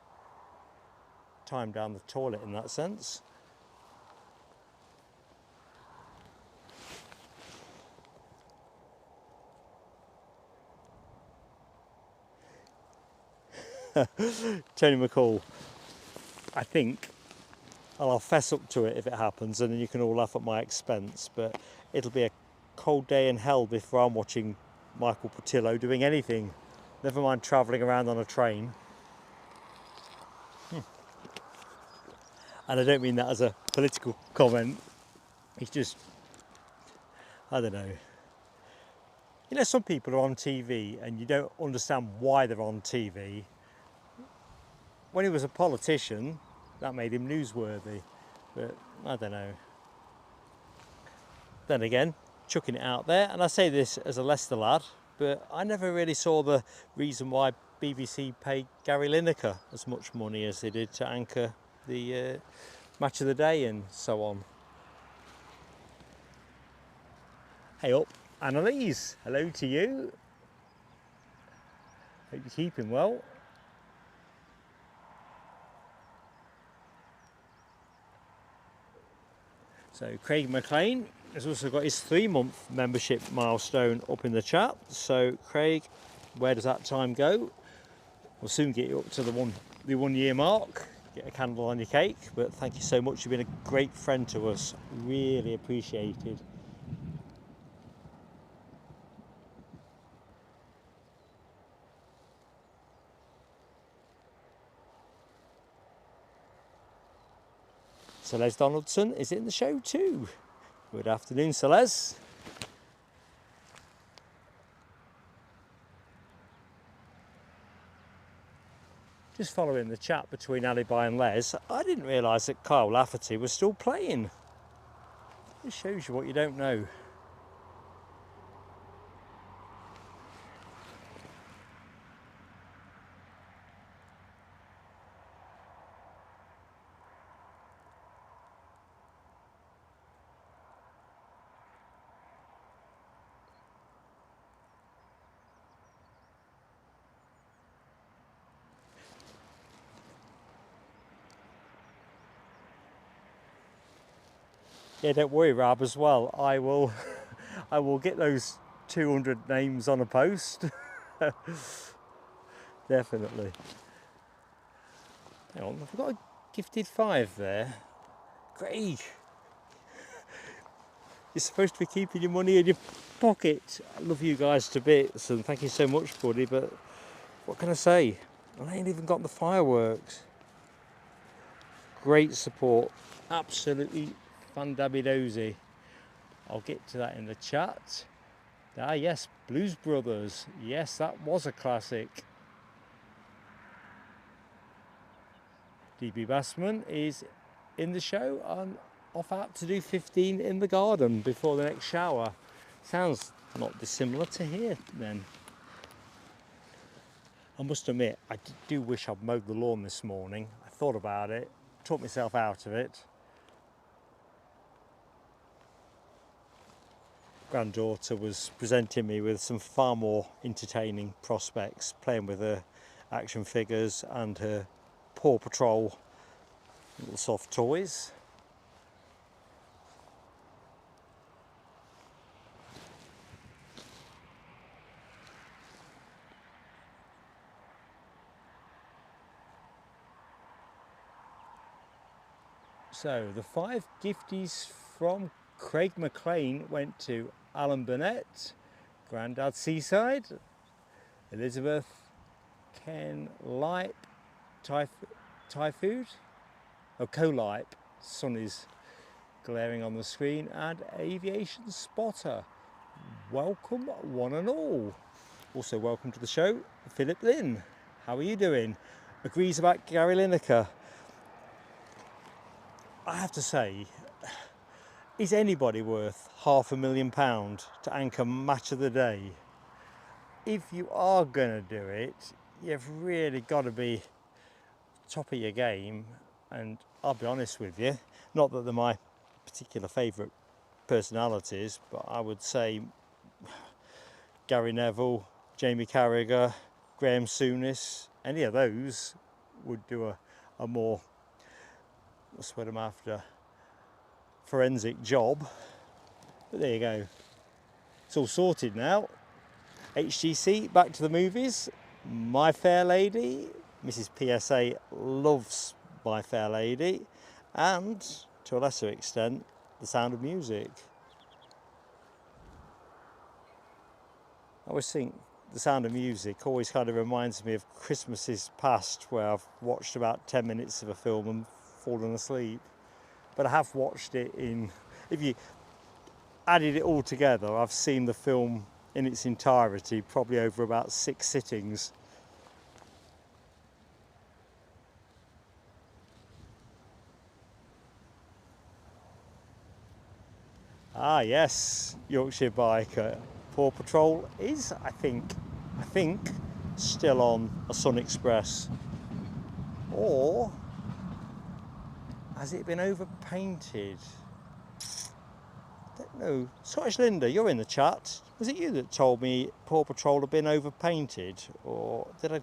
Speaker 1: time down the toilet in that sense. Tony McCall, I think I'll fess up to it if it happens, and then you can all laugh at my expense, but it'll be a cold day in hell before I'm watching Michael Portillo doing anything, never mind travelling around on a train. And I don't mean that as a political comment, it's just, I don't know. You know, some people are on TV and you don't understand why they're on TV. When he was a politician, that made him newsworthy, but I don't know. Then again, chucking it out there, and I say this as a Leicester lad, but I never really saw the reason why BBC paid Gary Lineker as much money as they did to anchor the match of the day and so on. Hey up, Annalise, hello to you. Hope you're keeping well. So Craig McLean has also got his 3-month membership milestone up in the chat. So Craig, where does that time go? We'll soon get you up to the 1 year mark. Get a candle on your cake. But thank you so much. You've been a great friend to us. Really appreciated. Celeste Donaldson is in the show too. Good afternoon, Celeste. Just following the chat between Alibi and Les, I didn't realise that Kyle Lafferty was still playing. It shows you what you don't know. Yeah, don't worry, Rab, as well. I will get those 200 names on a post. Definitely. Hang on, I've got a gifted 5 there. Craig, you're supposed to be keeping your money in your pocket. I love you guys to bits, and thank you so much, buddy, but what can I say? I ain't even got the fireworks. Great support. Absolutely fandabidozy. I'll get to that in the chat. Ah yes, Blues Brothers. Yes, that was a classic. DB Bassman is in the show. I'm off out to do 15 in the garden before the next shower. Sounds not dissimilar to here then. I must admit, I do wish I'd mowed the lawn this morning. I thought about it, talked myself out of it. Granddaughter was presenting me with some far more entertaining prospects, playing with her action figures and her Paw Patrol little soft toys. So the 5 gifties from Craig McLean went to Alan Burnett, Grandad Seaside, Elizabeth, Ken Lipe, Thai food, Colipe, sun is glaring on the screen, and Aviation Spotter. Welcome one and all. Also welcome to the show, Philip Lynn. How are you doing? Agrees about Gary Lineker. I have to say, is anybody worth £500,000 to anchor Match of the Day? If you are going to do it, you've really got to be top of your game. And I'll be honest with you, not that they're my particular favourite personalities, but I would say Gary Neville, Jamie Carragher, Graham Souness, any of those would do a more, what's what I'm after, forensic job. But there you go, it's all sorted now. HGC, back to the movies. My Fair Lady, Mrs. PSA loves My Fair Lady, and to a lesser extent The Sound of Music. I always think The Sound of Music always kind of reminds me of Christmases past, where I've watched about 10 minutes of a film and fallen asleep. But I have watched it in, if you added it all together, I've seen the film in its entirety probably over about 6 sittings. Ah yes, Yorkshire Biker. Paw Patrol is, I think, still on a Sun Express. Or has it been overpainted? I don't know. Scottish Linda, you're in the chat. Was it you that told me Paw Patrol had been overpainted? Or did I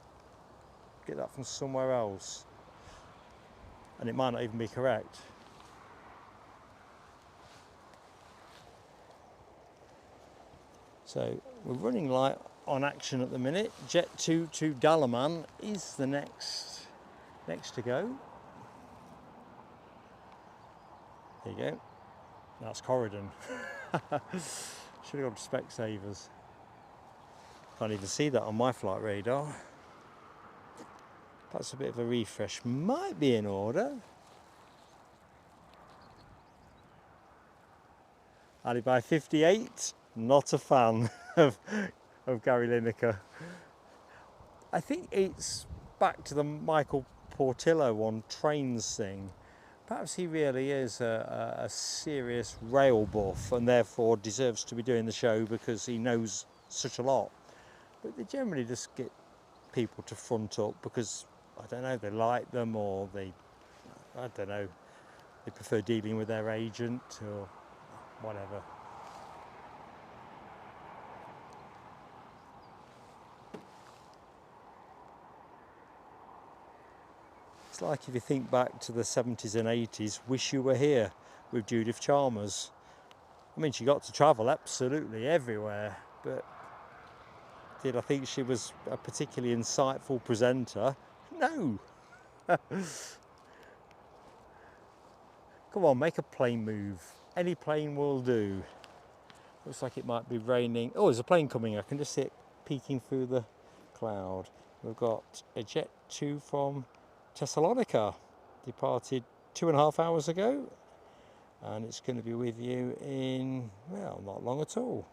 Speaker 1: get that from somewhere else? And it might not even be correct. So we're running light on action at the minute. Jet 2 to Dalaman is the next to go. There you go. That's Corridon. Should have gone to Specsavers. Can't even see that on my flight radar. Perhaps a bit of a refresh might be in order. Alibi 58. Not a fan of Gary Lineker. I think it's back to the Michael Portillo on trains thing. Perhaps he really is a serious rail buff and therefore deserves to be doing the show because he knows such a lot. But they generally just get people to front up because, I don't know, they like them, or they prefer dealing with their agent or whatever. It's like if you think back to the 70s and 80s, Wish You Were Here with Judith Chalmers. I mean, she got to travel absolutely everywhere, but did I think she was a particularly insightful presenter? No. Come on, make a plane move. Any plane will do. Looks like it might be raining. Oh, there's a plane coming. I can just see it peeking through the cloud. We've got a Jet 2 from Thessalonica, departed 2.5 hours ago, and it's going to be with you in, well, not long at all.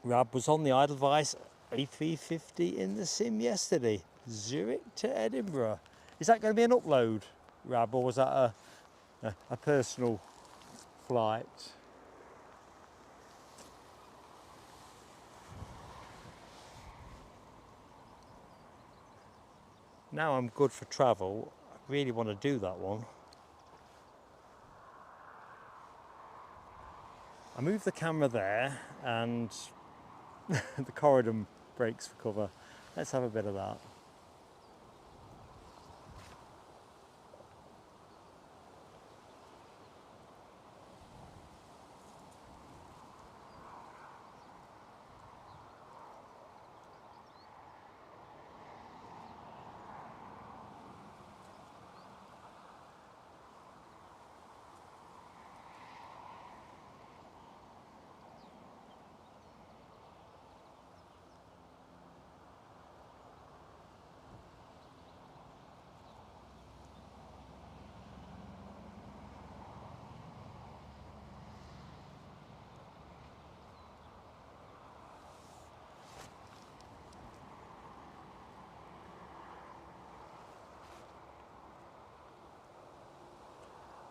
Speaker 1: Rab was on the Edelweiss A350 in the sim yesterday, Zurich to Edinburgh. Is that going to be an upload, Rab, or was that a personal flight? Now I'm good for travel, I really want to do that one. I moved the camera there and the corridor breaks for cover. Let's have a bit of that.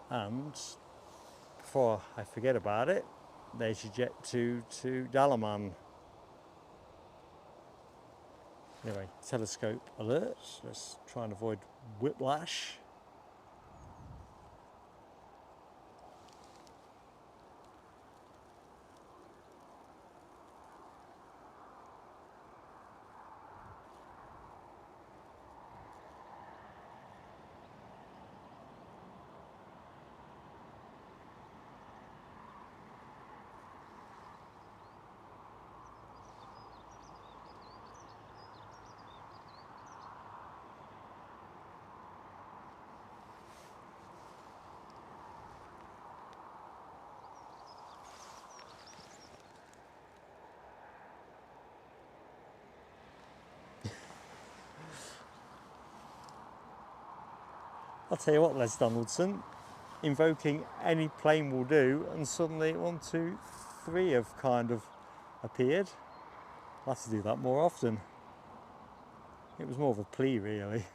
Speaker 1: And before I forget about it, there's your jet to Dalaman. Anyway, telescope alert. Let's try and avoid whiplash. I'll tell you what, Les Donaldson, invoking any plane will do, and suddenly 1, 2, 3 have kind of appeared. I'll have to do that more often. It was more of a plea, really.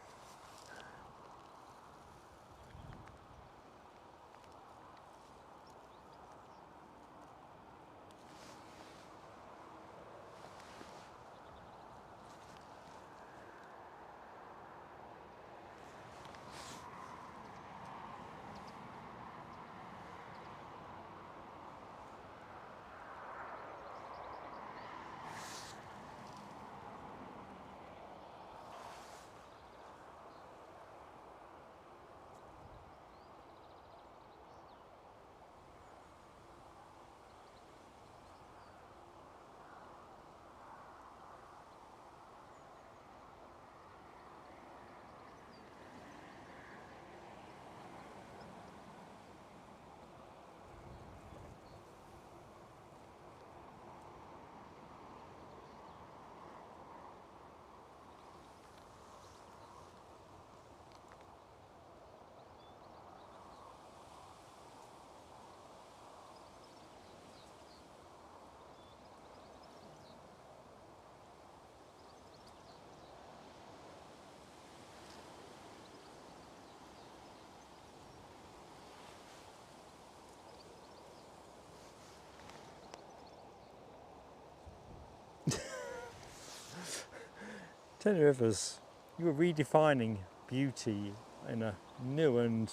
Speaker 1: Tenny Rivers, you were redefining beauty in a new and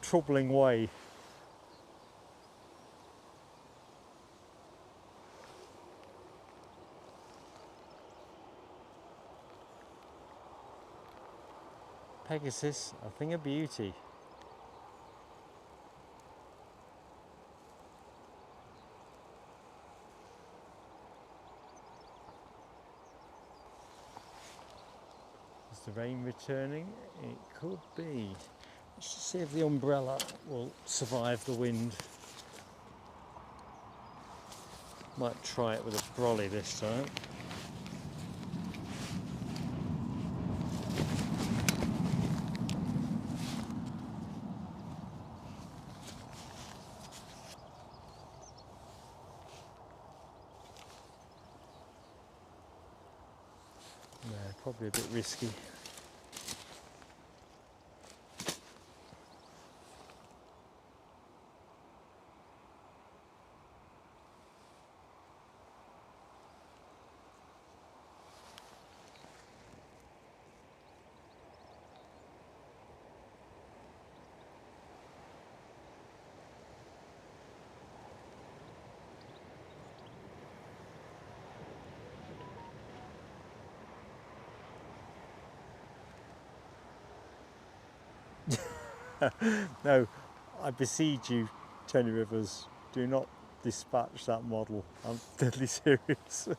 Speaker 1: troubling way. Pegasus, a thing of beauty. Is the rain returning? It could be. Let's just see if the umbrella will survive the wind. Might try it with a brolly this time. probably a bit risky. No, I beseech you, Tony Rivers, do not dispatch that model. I'm deadly serious. You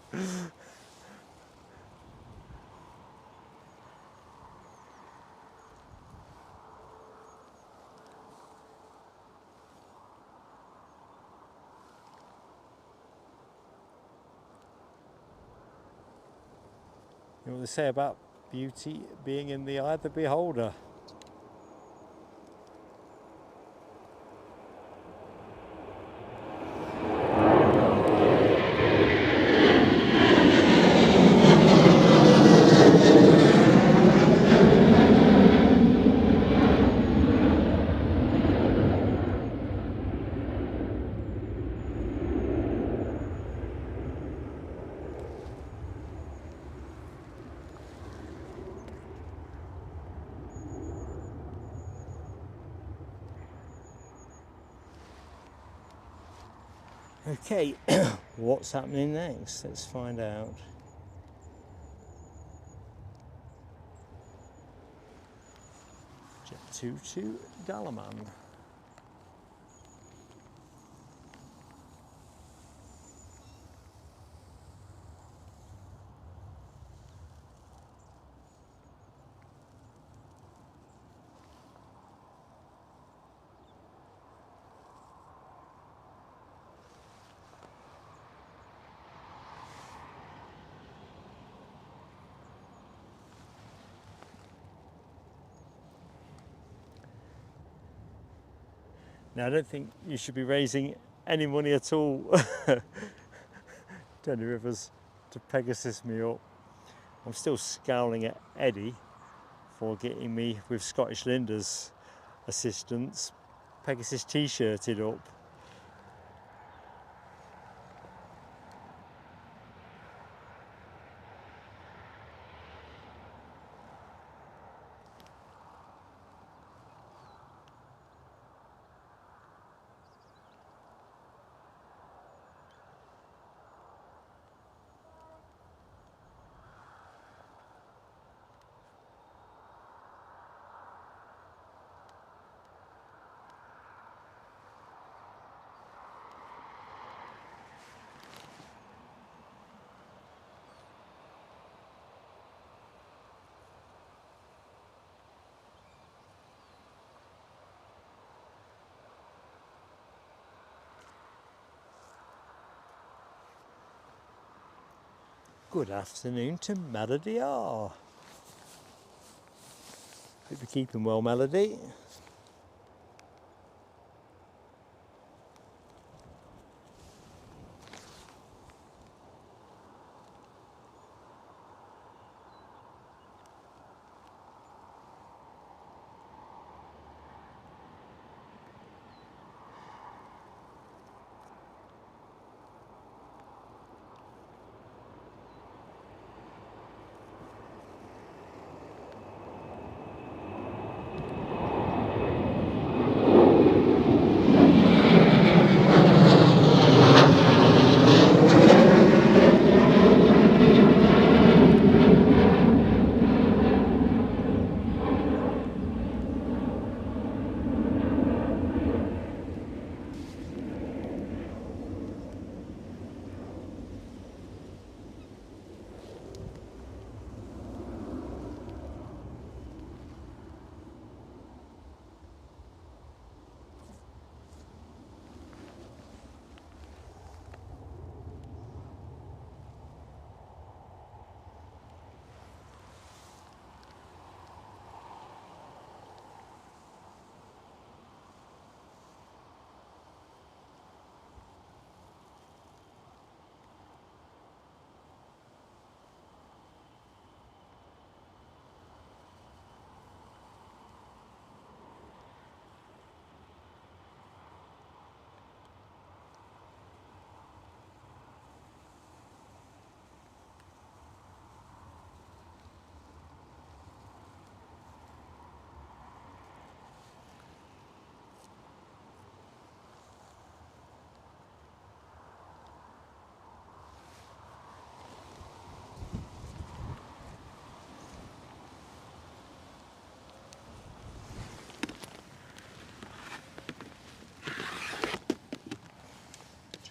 Speaker 1: know what they say about beauty being in the eye of the beholder. Okay, what's happening next? Let's find out. Jet 2 to Dalaman. Now, I don't think you should be raising any money at all, Tony Rivers, to Pegasus me up. I'm still scowling at Eddie for getting me, with Scottish Linda's assistance, Pegasus t-shirted up. Good afternoon to Melody R. Hope you're keeping well, Melody.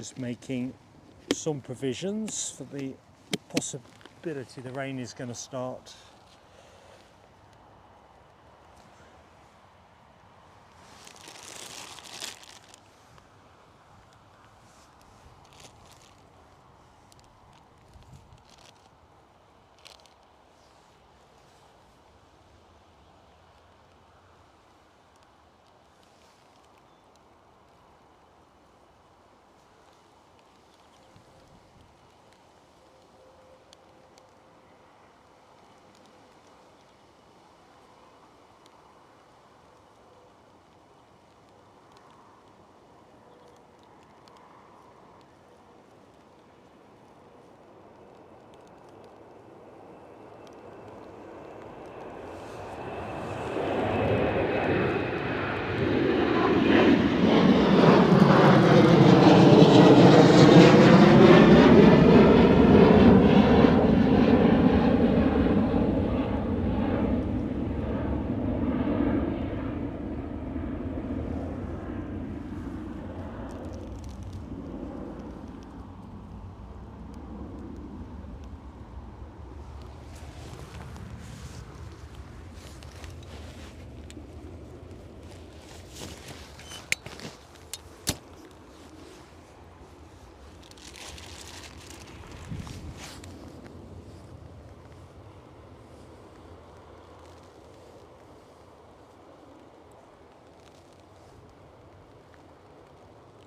Speaker 1: just making some provisions for the possibility the rain is going to start.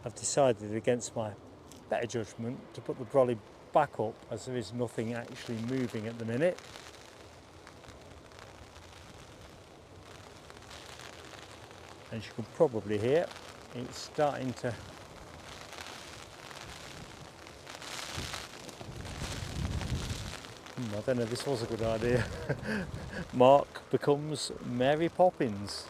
Speaker 1: I've decided against my better judgment to put the brolly back up, as there is nothing actually moving at the minute. As you can probably hear, it's starting to I don't know if this was a good idea. Mark becomes Mary Poppins.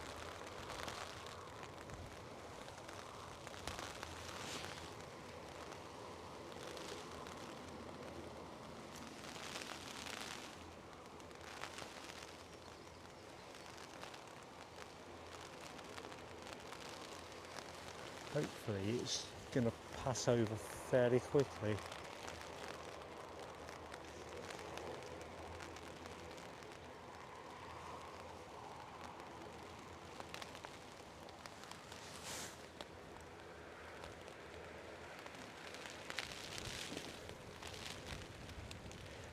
Speaker 1: Hopefully it's going to pass over fairly quickly.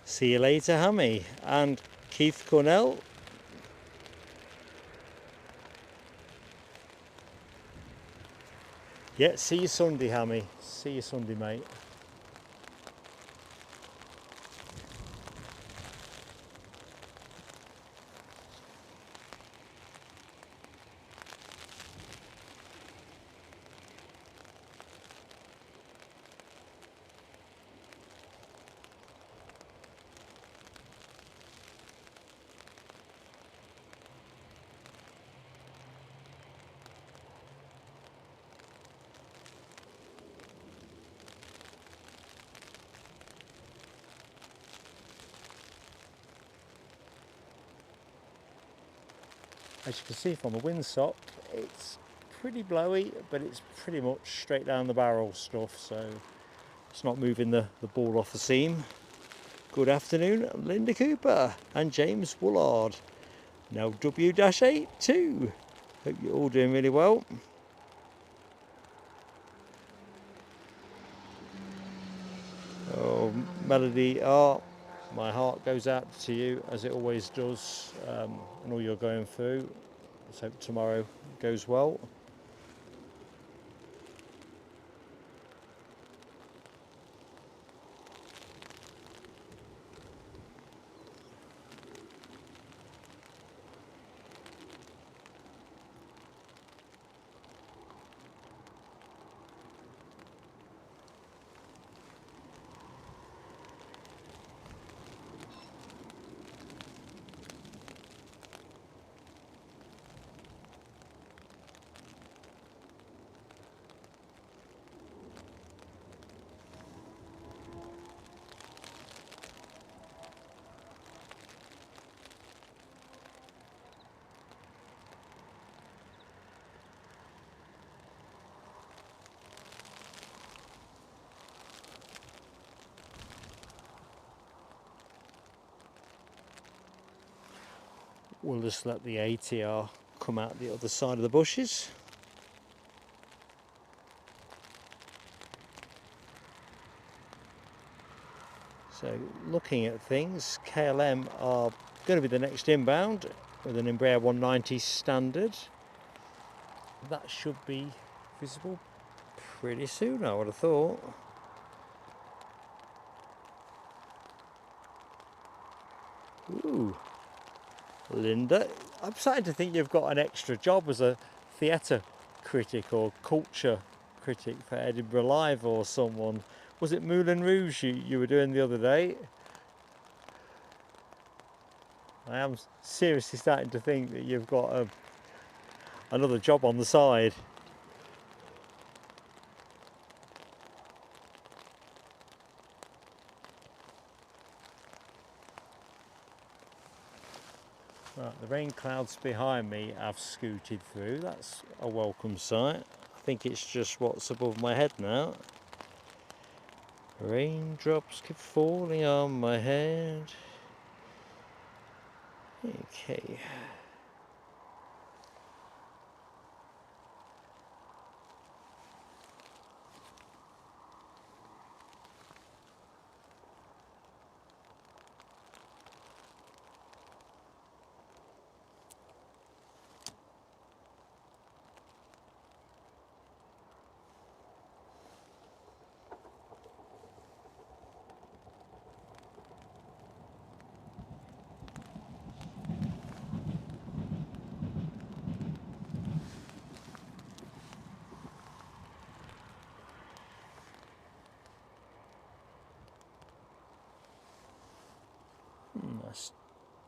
Speaker 1: See you later, Hammy, and Keith Cornell. Yeah, see you Sunday, Hammy. See you Sunday, mate. As you can see from the windsock, it's pretty blowy, but it's pretty much straight down the barrel stuff, so it's not moving the ball off the seam. Good afternoon, Linda Cooper and James Woolard. Now W-8 too. Hope you're all doing really well. Oh, Melody R, my heart goes out to you as it always does, and all you're going through. Let's hope tomorrow goes well. we'll just let the ATR come out the other side of the bushes. So looking at things, KLM are going to be the next inbound with an Embraer 190 standard. That should be visible pretty soon, I would have thought. Ooh, Linda, I'm starting to think you've got an extra job as a theatre critic or culture critic for Edinburgh Live or someone. Was it Moulin Rouge you were doing the other day? I am seriously starting to think that you've got another job on the side. Right, the rain clouds behind me have scooted through. That's a welcome sight. I think it's just what's above my head now. Raindrops keep falling on my head. Okay.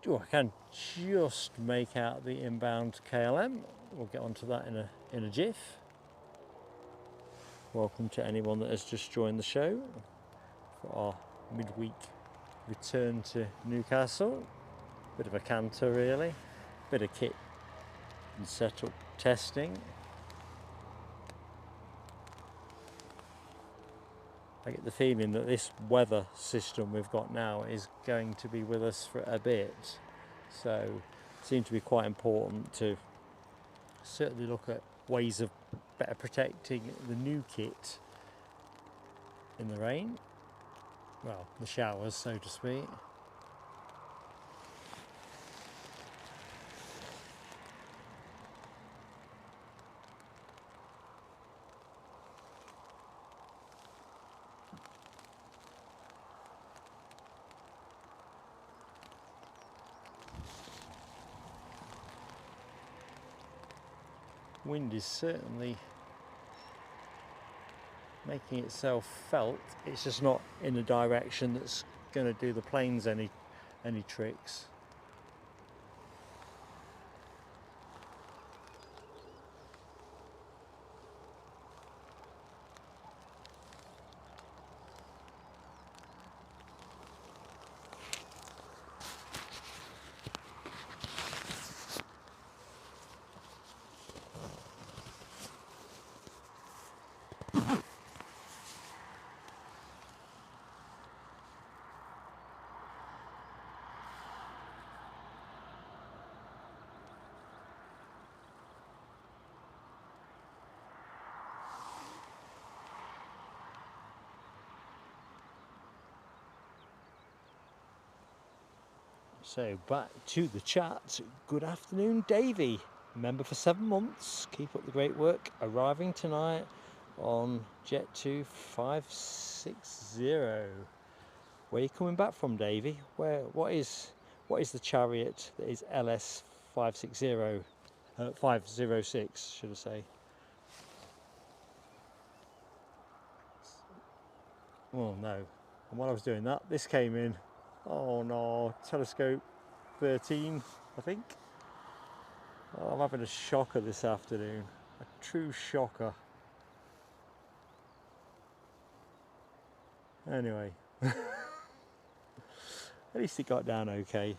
Speaker 1: Oh, I can just make out the inbound KLM. We'll get onto that in a jiff. Welcome to anyone that has just joined the show for our midweek return to Newcastle. Bit of a canter really, bit of kit and setup testing. I get the feeling that this weather system we've got now is going to be with us for a bit, so it seems to be quite important to certainly look at ways of better protecting the new kit in the rain, well, the showers so to speak. Wind is certainly making itself felt. It's just not in a direction that's going to do the planes any tricks. So back to the chat. Good afternoon, Davey. Member for 7 months. Keep up the great work. Arriving tonight on Jet 2560. Where are you coming back from, Davey? What is the chariot that is LS 560? 506, should I say? Oh no. And while I was doing that, this came in. Oh no, telescope 13, I think. Oh, I'm having a shocker this afternoon. A true shocker. Anyway. At least it got down okay.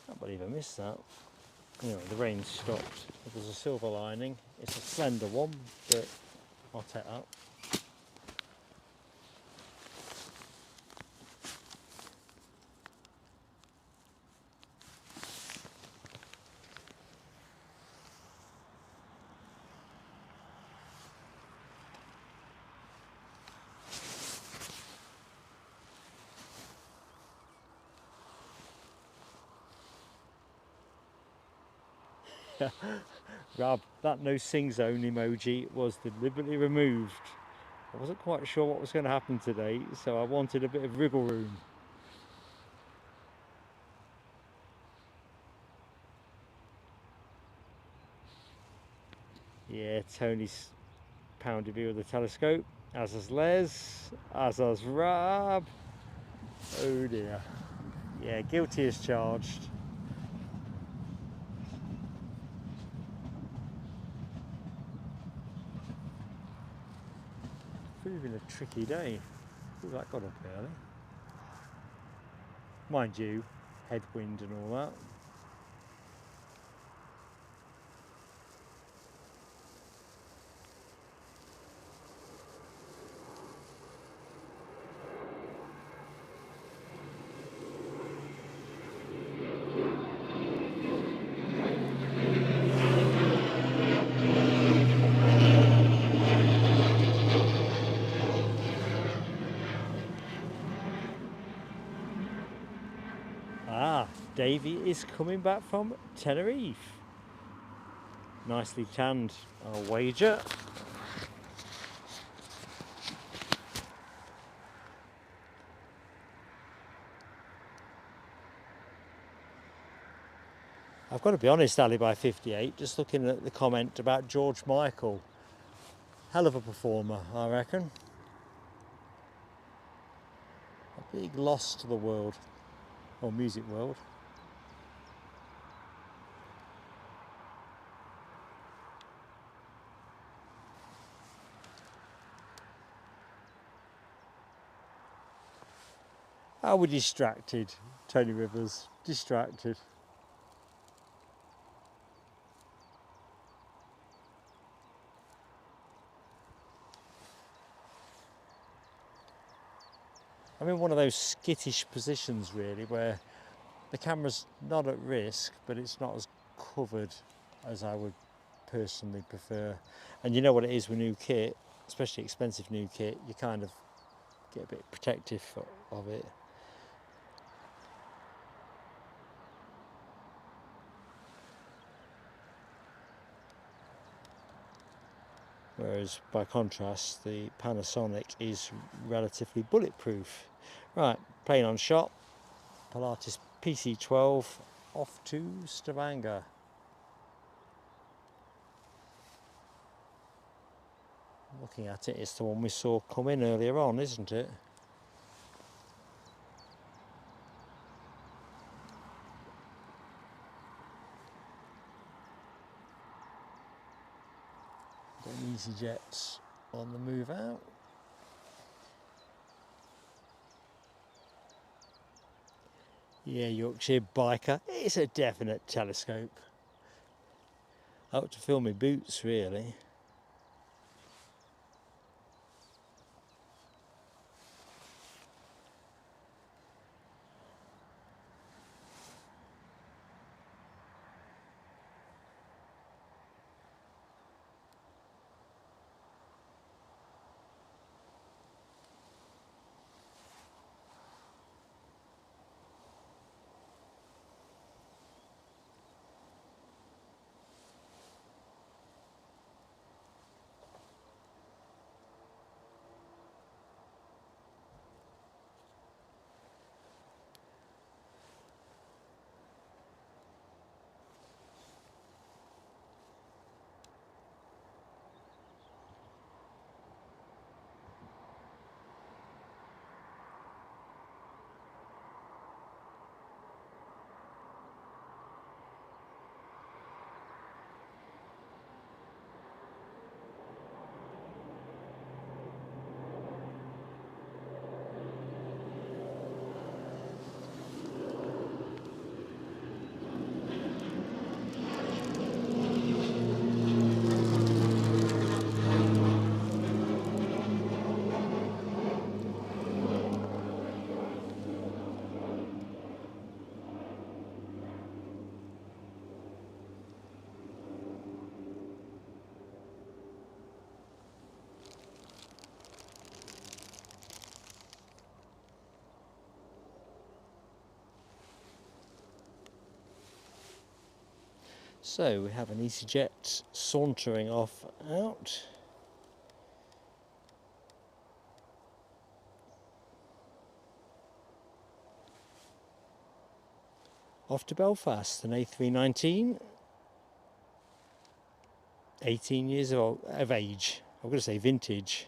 Speaker 1: Can't believe I missed that. Anyway, the rain stopped. There's a silver lining. It's a slender one, but I'll take that. Rob, that no sing zone emoji was deliberately removed. I wasn't quite sure what was going to happen today, so I wanted a bit of wriggle room. Yeah, Tony's pounded me with the telescope, as has Les, as has Rob. Oh dear. Yeah, guilty as charged. Proving a tricky day. Ooh, that got up early. Mind you, headwind and all that. Ah, Davey is coming back from Tenerife. Nicely tanned, I'll wager. I've got to be honest, Alibi 58, just looking at the comment about George Michael. Hell of a performer, I reckon. A big loss to the world, or music world. Oh, we're distracted, Tony Rivers, distracted. I'm in one of those skittish positions really where the camera's not at risk, but it's not as covered as I would personally prefer. And you know what it is with new kit, especially expensive new kit, you kind of get a bit protective of it. Whereas by contrast, the Panasonic is relatively bulletproof. Right, plane on shot, Pilatus PC12 off to Stavanger. Looking at it, it's the one we saw come in earlier on, isn't it? Got EasyJets on the move out. Yeah, Yorkshire biker. It's a definite telescope. Out to fill my boots, really. So we have an EasyJet sauntering off out. Off to Belfast, an A319, 18 years of age. I'm going to say vintage.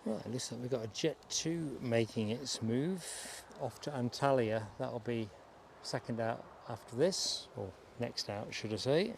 Speaker 1: Right, looks like we've got a Jet 2 making its move off to Antalya. That'll be second out after this, or next out should I say.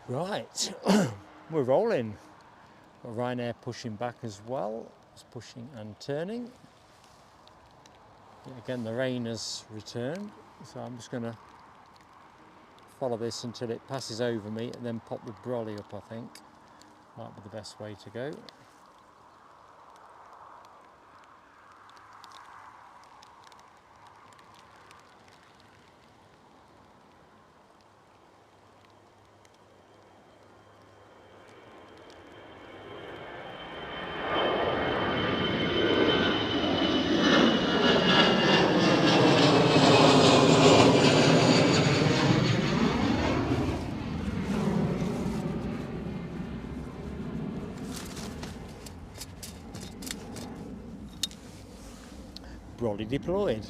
Speaker 1: Right, we're rolling. Got Ryanair pushing back as well. It's pushing and turning. Yet again, the rain has returned, so I'm just going to follow this until it passes over me and then pop the brolly up, I think. Might be the best way to go. Brolly deployed.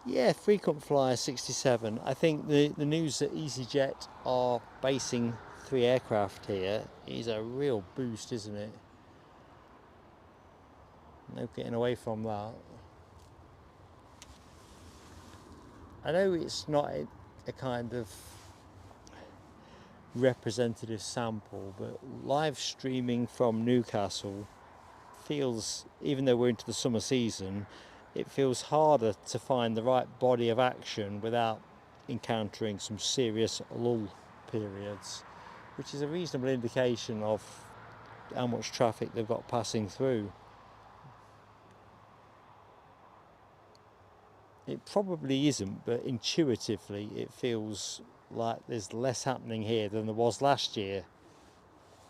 Speaker 1: Yeah, frequent flyer 67. I think the news that EasyJet are basing 3 aircraft here is a real boost, isn't it? No getting away from that. I know it's not a kind of representative sample, but live streaming from Newcastle feels, even though we're into the summer season, it feels harder to find the right body of action without encountering some serious lull periods, which is a reasonable indication of how much traffic they've got passing through. It probably isn't, but intuitively it feels like there's less happening here than there was last year.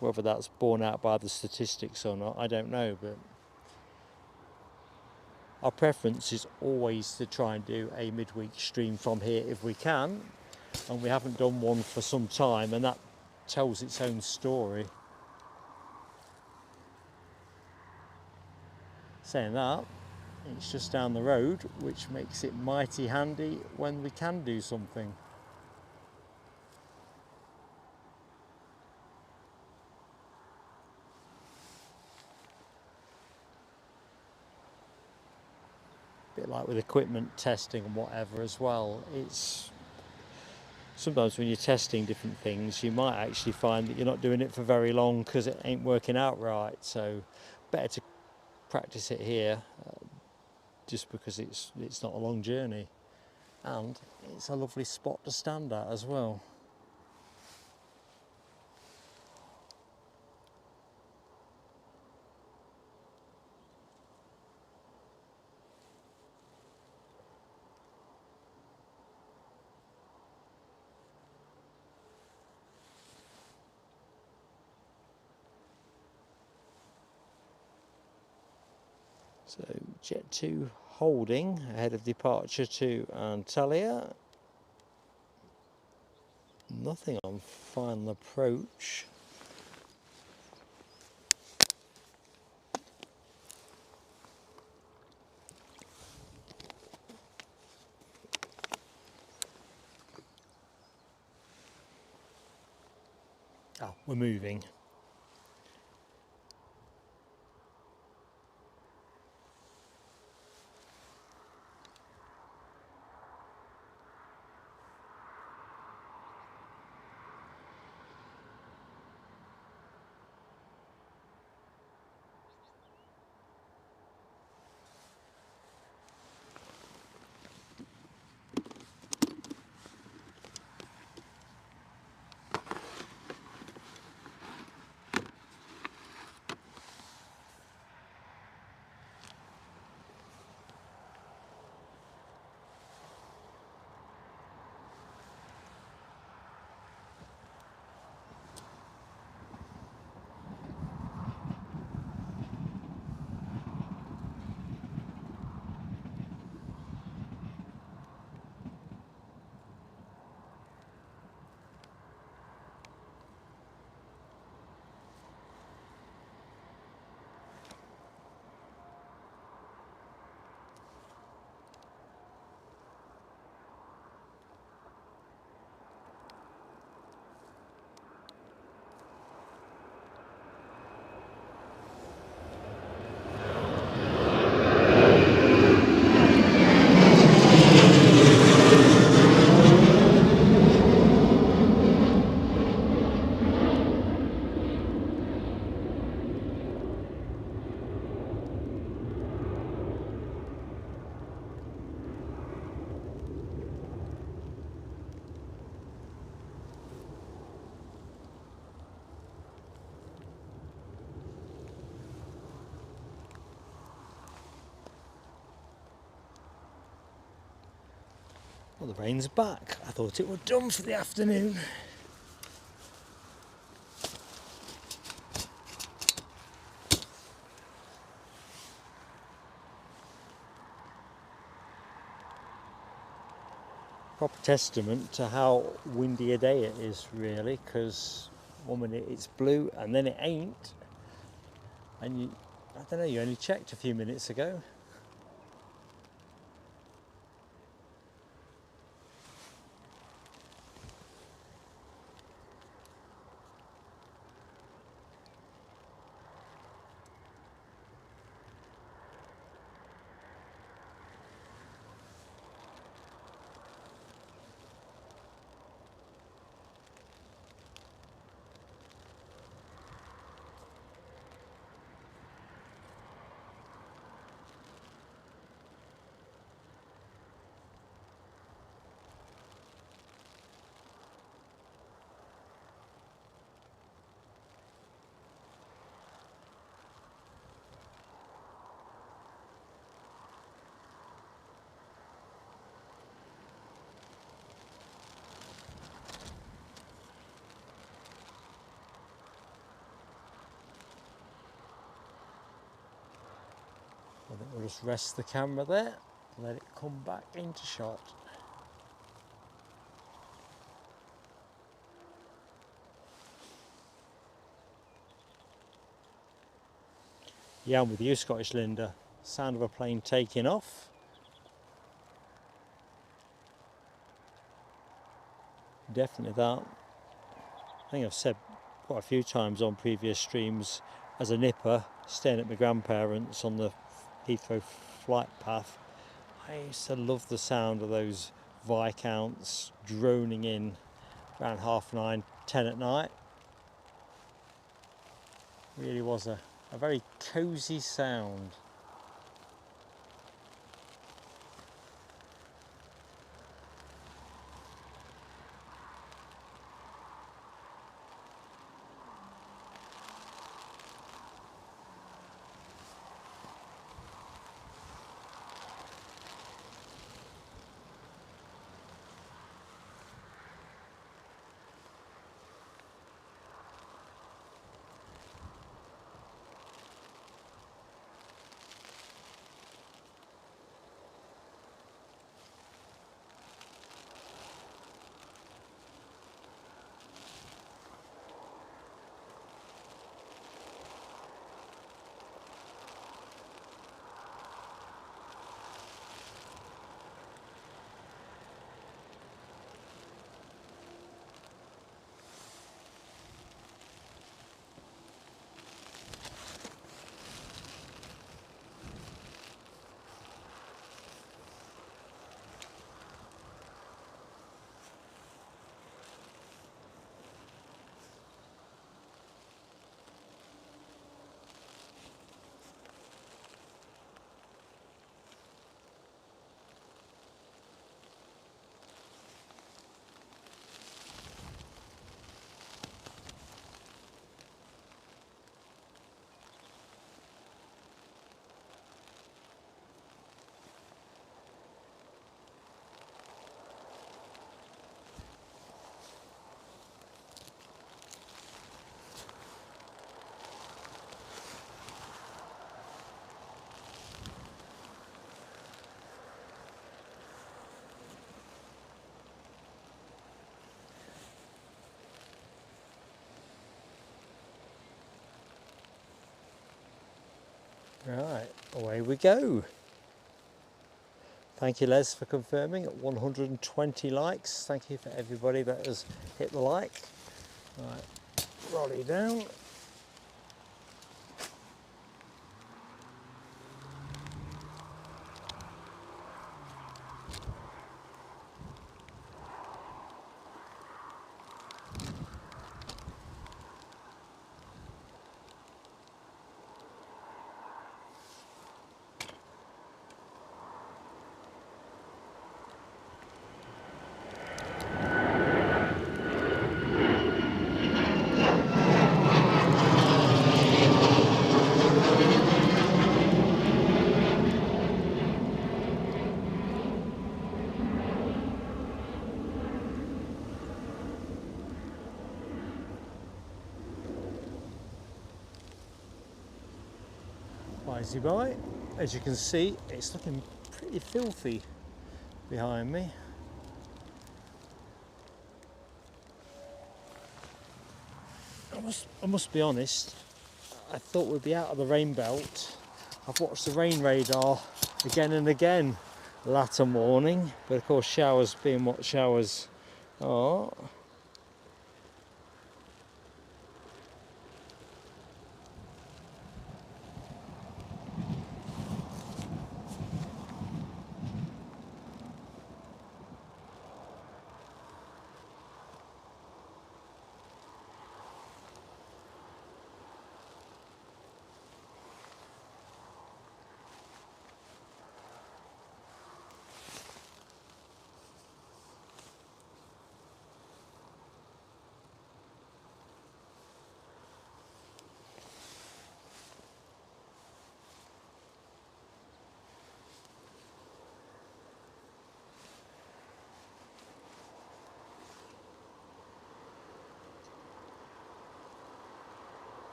Speaker 1: Whether that's borne out by the statistics or not, I don't know, but our preference is always to try and do a midweek stream from here if we can, and we haven't done one for some time, and that tells its own story. Saying that, it's just down the road, which makes it mighty handy when we can do something. A bit like with equipment testing and whatever as well. It's sometimes when you're testing different things, you might actually find that you're not doing it for very long because it ain't working out right. So better to practice it here, just because it's not a long journey, and it's a lovely spot to stand at as well. So Jet 2 holding ahead of departure to Antalya. Nothing on final approach. Oh, we're moving. Well, the rain's back. I thought it were done for the afternoon. Proper testament to how windy a day it is, really, because 1 minute it's blue and then it ain't, and I don't know, you only checked a few minutes ago. We'll just rest the camera there and let it come back into shot. Yeah, I'm with you, Scottish Linda. Sound of a plane taking off. Definitely that. I think I've said quite a few times on previous streams, as a nipper, staying at my grandparents on the Heathrow flight path, I used to love the sound of those Viscounts droning in around 9:30, 10 at night. Really was a very cosy sound. Right, away we go. Thank you, Les, for confirming at 120 likes. Thank you for everybody that has hit the like. Right, roll it down. Wisey by. As you can see, it's looking pretty filthy behind me. I must be honest, I thought we'd be out of the rain belt. I've watched the rain radar again and again latter morning, but of course showers being what showers are.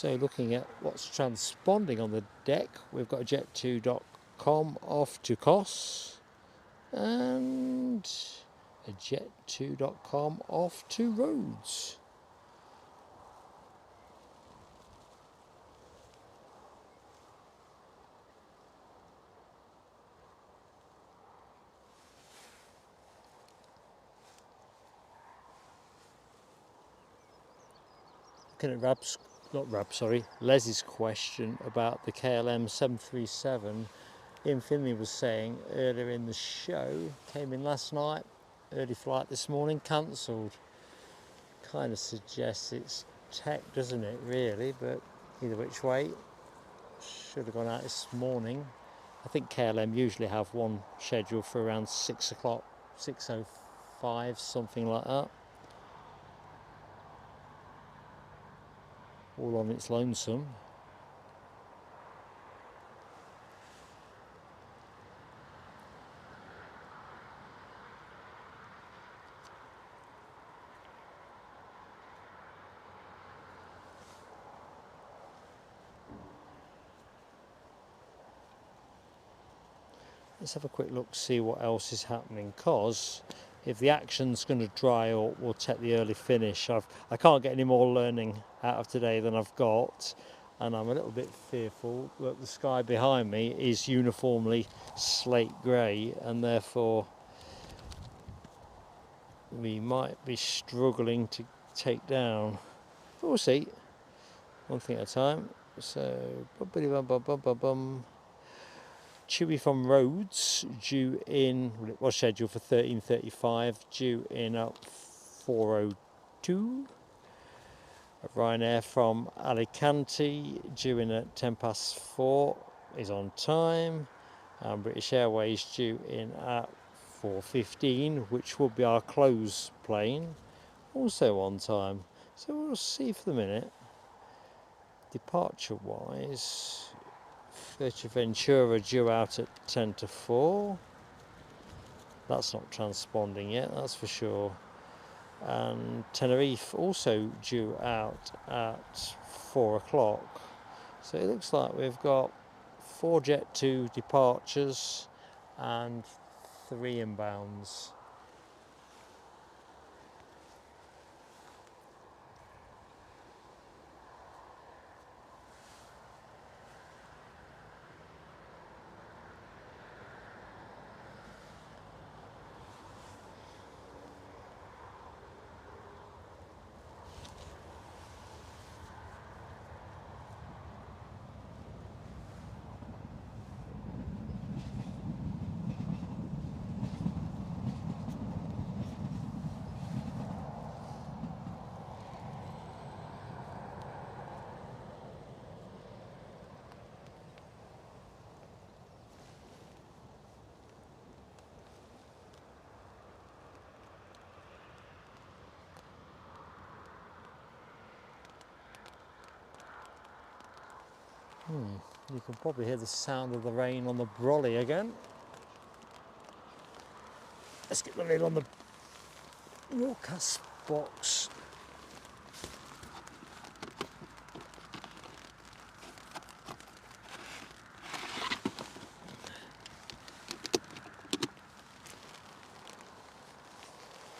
Speaker 1: So looking at what's transponding on the deck, we've got a jet2.com off to Kos and a jet2.com off to Rhodes. Looking at Les's question about the KLM 737. Ian Finley was saying earlier in the show, came in last night, early flight this morning, cancelled. Kind of suggests it's tech, doesn't it, really? But either which way, should have gone out this morning. I think KLM usually have one scheduled for around 6 o'clock, 6:05, something like that. All on its lonesome. Let's have a quick look, see what else is happening, because if the action's going to dry up, we'll take the early finish. I can't get any more learning out of today than I've got, and I'm a little bit fearful that the sky behind me is uniformly slate grey, and therefore we might be struggling to take down. But we'll see, one thing at a time. So, Chewy from Rhodes, due in, well, it was scheduled for 13:35, due in at 4:02. Ryanair from Alicante, due in at 4:10, is on time. And British Airways due in at 4:15, which will be our close plane, also on time. So we'll see for the minute. Departure wise, Fuerteventura due out at 3:50. That's not transponding yet, that's for sure. And Tenerife also due out at 4 o'clock. So it looks like we've got 4 Jet2 departures and 3 inbounds. You can probably hear the sound of the rain on the brolly again. Let's get the lid on the broadcast box.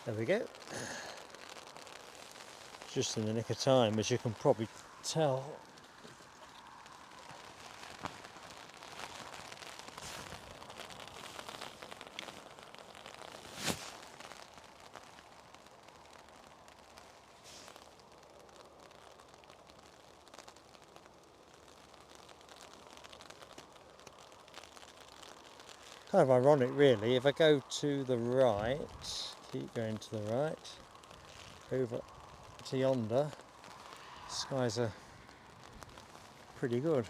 Speaker 1: There we go. Just in the nick of time, as you can probably tell. Kind of ironic really, if I go to the right, keep going to the right, over to yonder, skies are pretty good.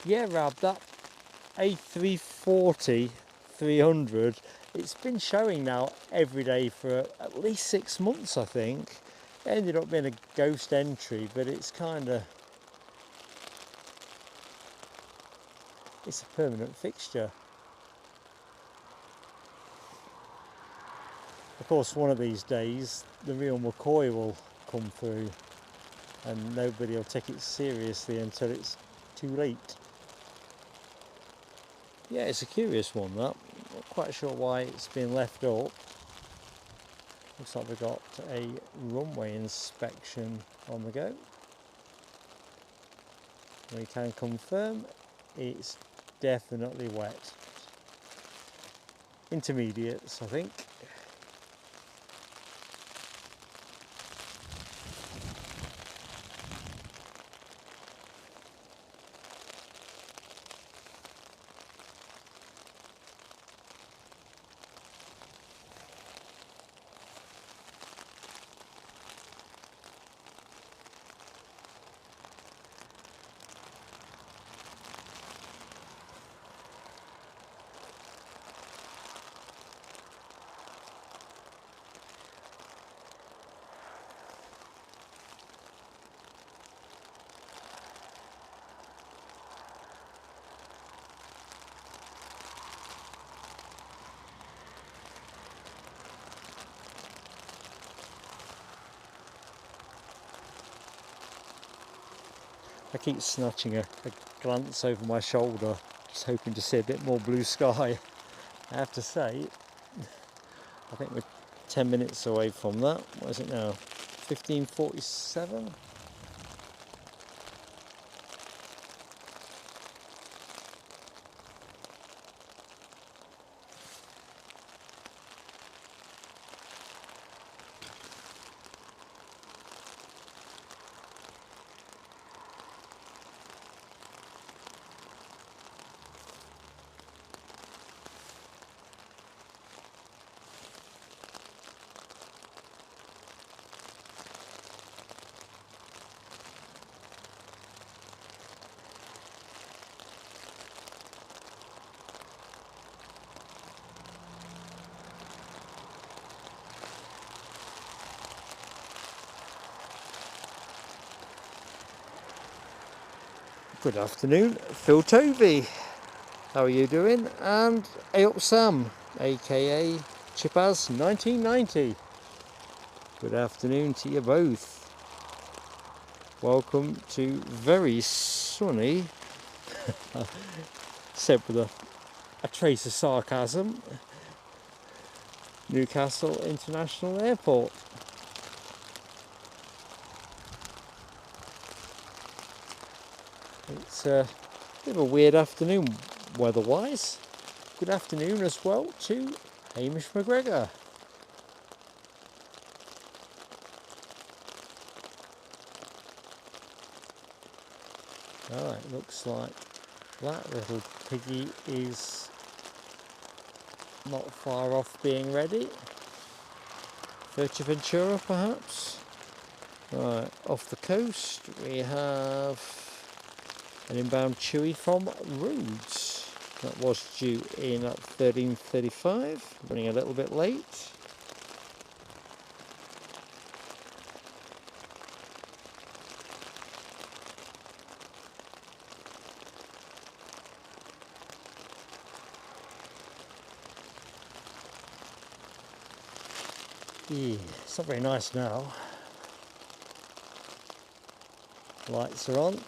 Speaker 1: Yeah, Rab, that A340 300, it's been showing now every day for at least 6 months, I think. It ended up being a ghost entry, but it's a permanent fixture. Of course, one of these days, the real McCoy will come through and nobody will take it seriously until it's too late. Yeah, it's a curious one, that. Not quite sure why it's been left up. Looks like we've got a runway inspection on the go. We can confirm it's definitely wet. Intermediates, I think. I keep snatching a glance over my shoulder, just hoping to see a bit more blue sky. I have to say, I think we're 10 minutes away from that. What is it now? 15:47? Good afternoon, Phil Tovey. How are you doing? And hey up Sam, aka Chipaz 1990. Good afternoon to you both. Welcome to very sunny, said with a trace of sarcasm, Newcastle International Airport. It's a bit of a weird afternoon weather-wise. Good afternoon as well to Hamish McGregor. Alright, looks like that little piggy is not far off being ready. Fuerteventura perhaps. Right, off the coast we have an inbound Chewy from Rhodes. That was due in at 13:35, running a little bit late. Yeah, it's not very nice now. Lights are on.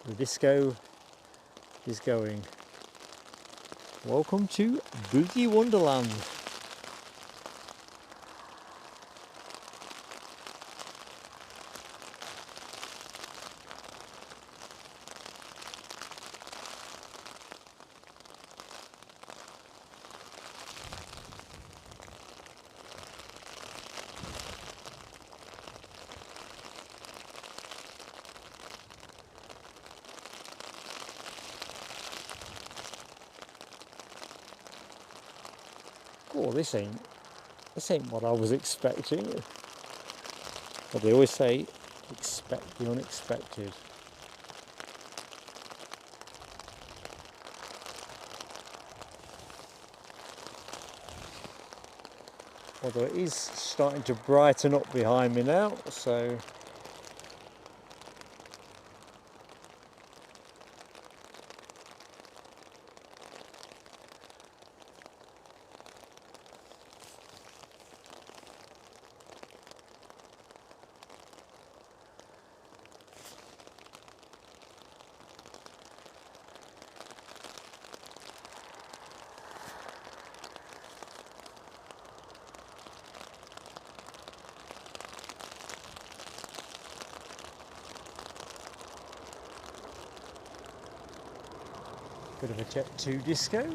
Speaker 1: The disco is going. Welcome to Boogie Wonderland. Oh, this ain't what I was expecting. But they always say, expect the unexpected. although it is starting to brighten up behind me now, so bit of a Jet 2 disco.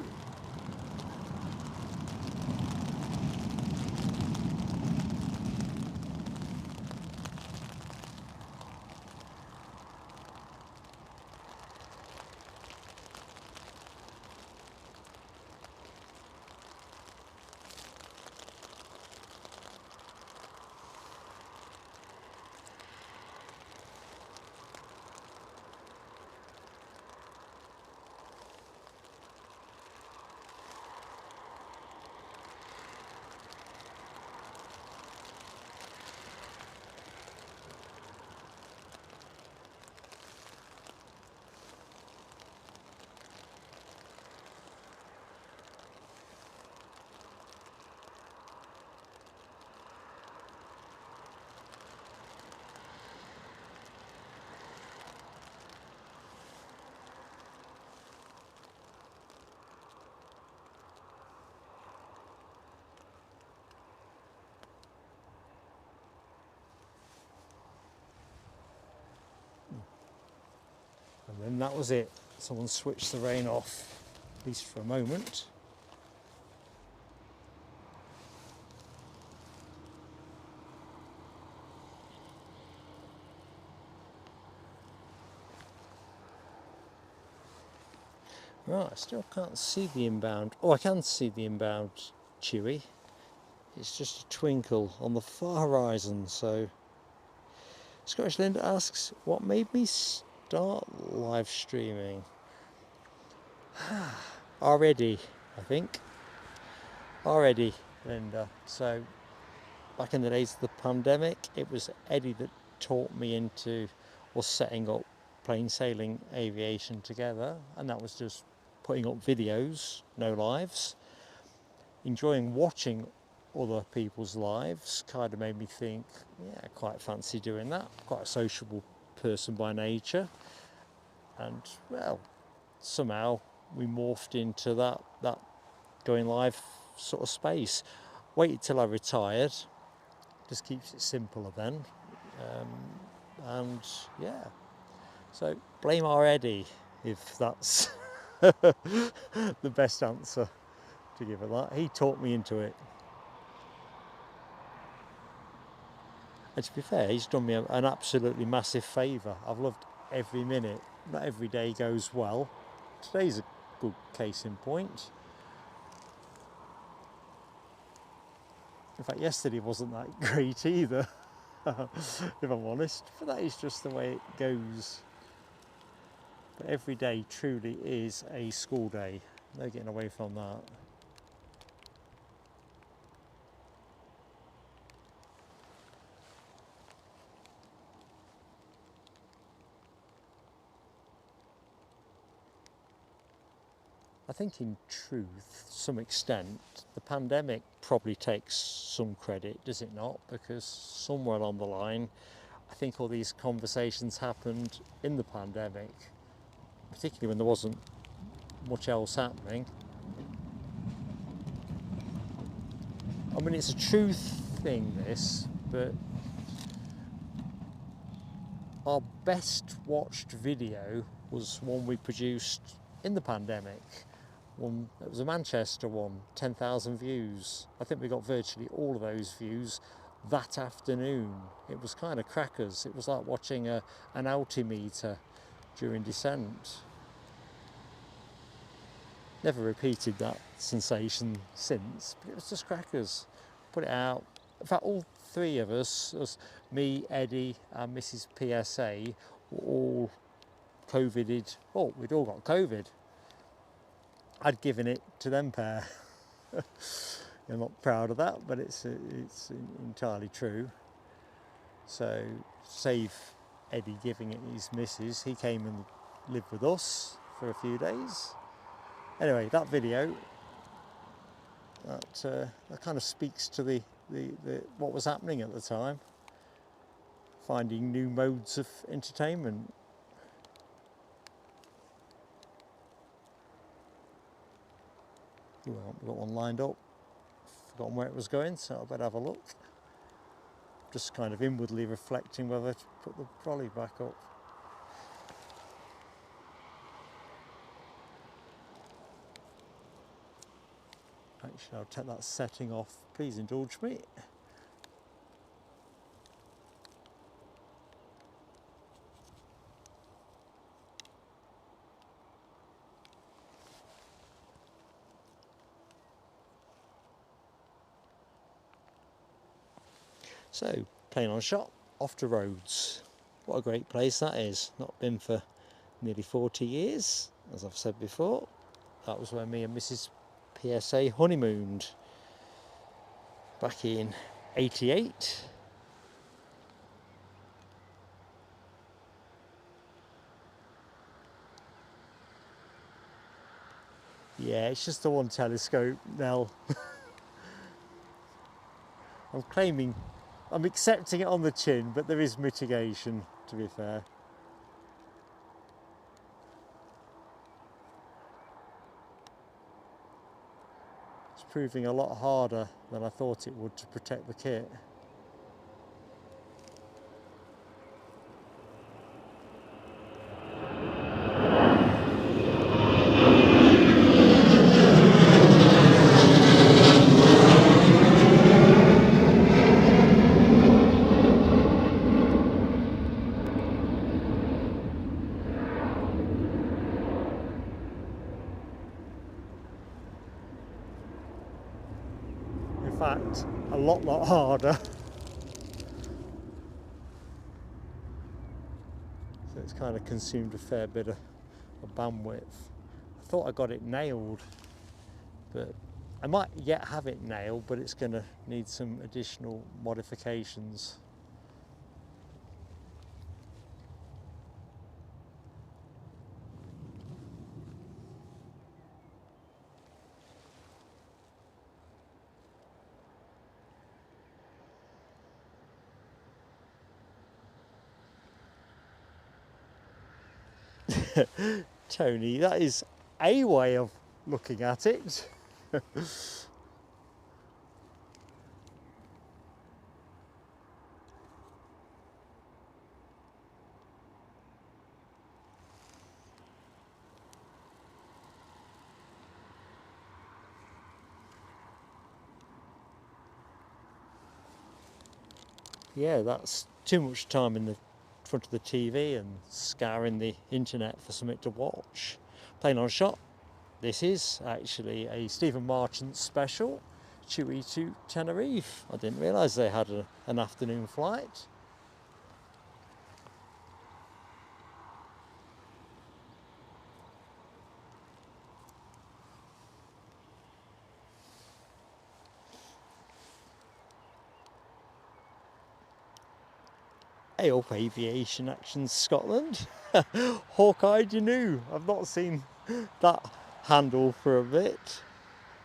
Speaker 1: And then that was it. Someone switched the rain off, at least for a moment. Right, I still can't see the inbound. Oh, I can see the inbound Chewy. It's just a twinkle on the far horizon. So, Scottish Linda asks, what made me start live streaming? Already, I think. Already, Linda. So, back in the days of the pandemic, it was Eddie that taught me into, or setting up plain sailing aviation together, and that was just putting up videos, no lives. Enjoying watching other people's lives kind of made me think, yeah, I quite fancy doing that. Quite a sociable person by nature, and well, somehow we morphed into that going live sort of space. Waited till I retired, just keeps it simpler then, and yeah, so blame our Eddie if that's the best answer to give it that. He taught me into it. And to be fair, he's done me an absolutely massive favour. I've loved every minute. Not every day goes well. Today's a good case in point. In fact, yesterday wasn't that great either, if I'm honest. But that is just the way it goes. But every day truly is a school day. No getting away from that. I think in truth, to some extent, the pandemic probably takes some credit, does it not? Because somewhere along the line, I think all these conversations happened in the pandemic, particularly when there wasn't much else happening. I mean, it's a truth thing, this, but our best watched video was one we produced in the pandemic. One, it was a Manchester one, 10,000 views. I think we got virtually all of those views that afternoon. It was kind of crackers. It was like watching an altimeter during descent. Never repeated that sensation since, but it was just crackers. Put it out. In fact, all three of us me, Eddie and Mrs. PSA, were all COVIDed. Oh, we'd all got COVID. I'd given it to them pair. I'm not proud of that, but it's entirely true. So save Eddie giving it his missus, he came and lived with us for a few days. Anyway, that video, that kind of speaks to the what was happening at the time, finding new modes of entertainment. Well, we've got one lined up, forgotten where it was going, so I better have a look. Just kind of inwardly reflecting whether to put the trolley back up. Actually, I'll take that setting off, please indulge me. So, plane on shop, off to Rhodes. What a great place that is. Not been for nearly 40 years, as I've said before. That was where me and Mrs. PSA honeymooned back in '88. Yeah, it's just the one telescope, Nell. I'm accepting it on the chin, but there is mitigation, to be fair. It's proving a lot harder than I thought it would to protect the kit. In fact, a lot harder. So it's kind of consumed a fair bit of bandwidth. I thought I got it nailed, but I might yet have it nailed, but it's going to need some additional modifications. Tony, that is a way of looking at it. Yeah, that's too much time in the front of the TV and scouring the internet for something to watch. Plane on shop. This is actually a Stephen Marchant special, Chewy to Tenerife. I didn't realise they had an afternoon flight. Hey up Aviation Action Scotland. Hawkeye, you knew. I've not seen that handle for a bit.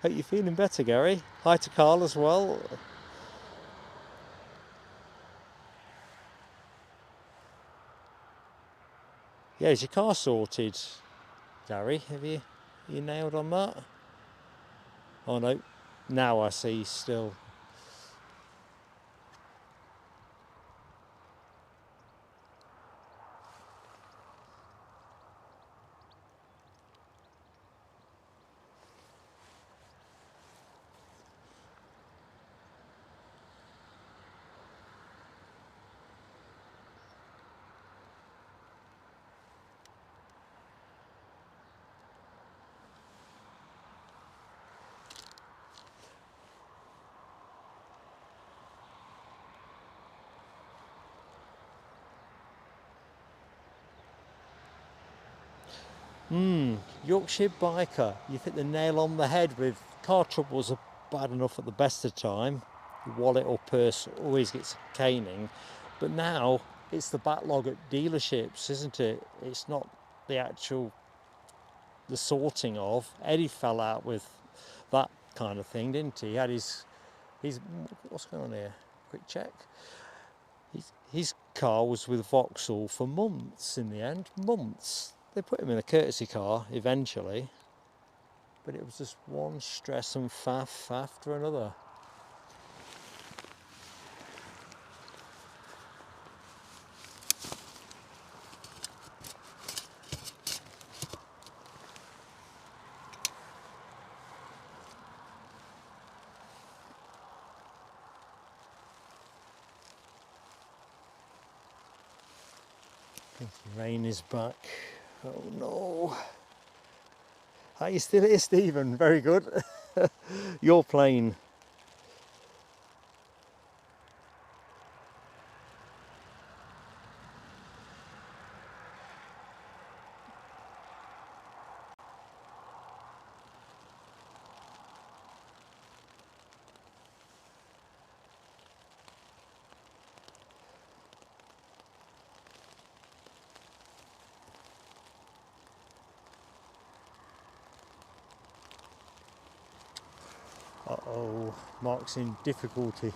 Speaker 1: Hope you're feeling better, Gary. Hi to Carl as well. Yeah, is your car sorted, Gary? Have you nailed on that? Oh no, now I see still. Yorkshire biker, you've hit the nail on the head with car troubles bad enough at the best of time. Wallet or purse always gets caning, but now it's the backlog at dealerships, isn't it? It's not the sorting of. Eddie fell out with that kind of thing, didn't he? He had his what's going on here? Quick check. His car was with Vauxhall for months in the end. Months. They put him in a courtesy car eventually, but it was just one stress and faff after another. I think the rain is back. Oh no. Are you still here, Stephen? Very good. You're playing. Uh-oh, Mark's in difficulty.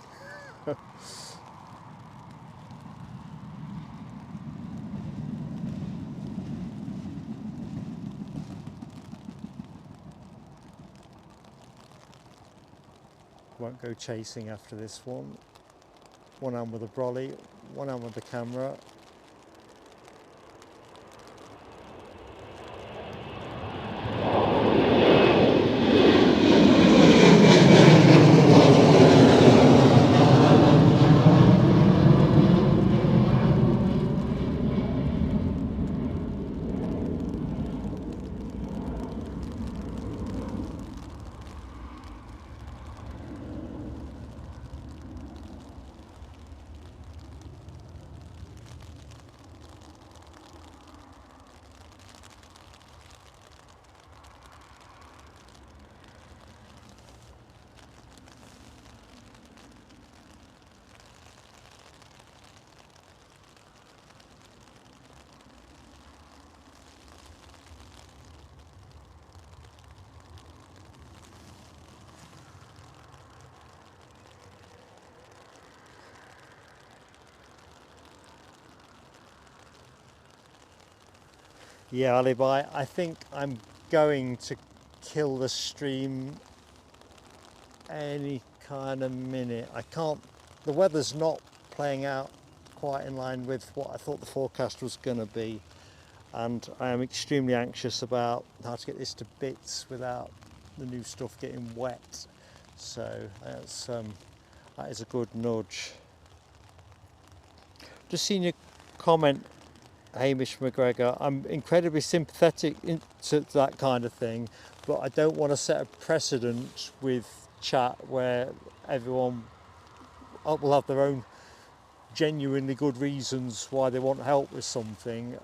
Speaker 1: Won't go chasing after this one. One hand with the brolly, one hand with the camera. Yeah, Ali, I think I'm going to kill the stream any kind of minute. I can't, the weather's not playing out quite in line with what I thought the forecast was going to be, and I am extremely anxious about how to get this to bits without the new stuff getting wet. So that is a good nudge. Just seen your comment, Hamish McGregor. I'm incredibly sympathetic to that kind of thing, but I don't want to set a precedent with chat where everyone will have their own genuinely good reasons why they want help with something.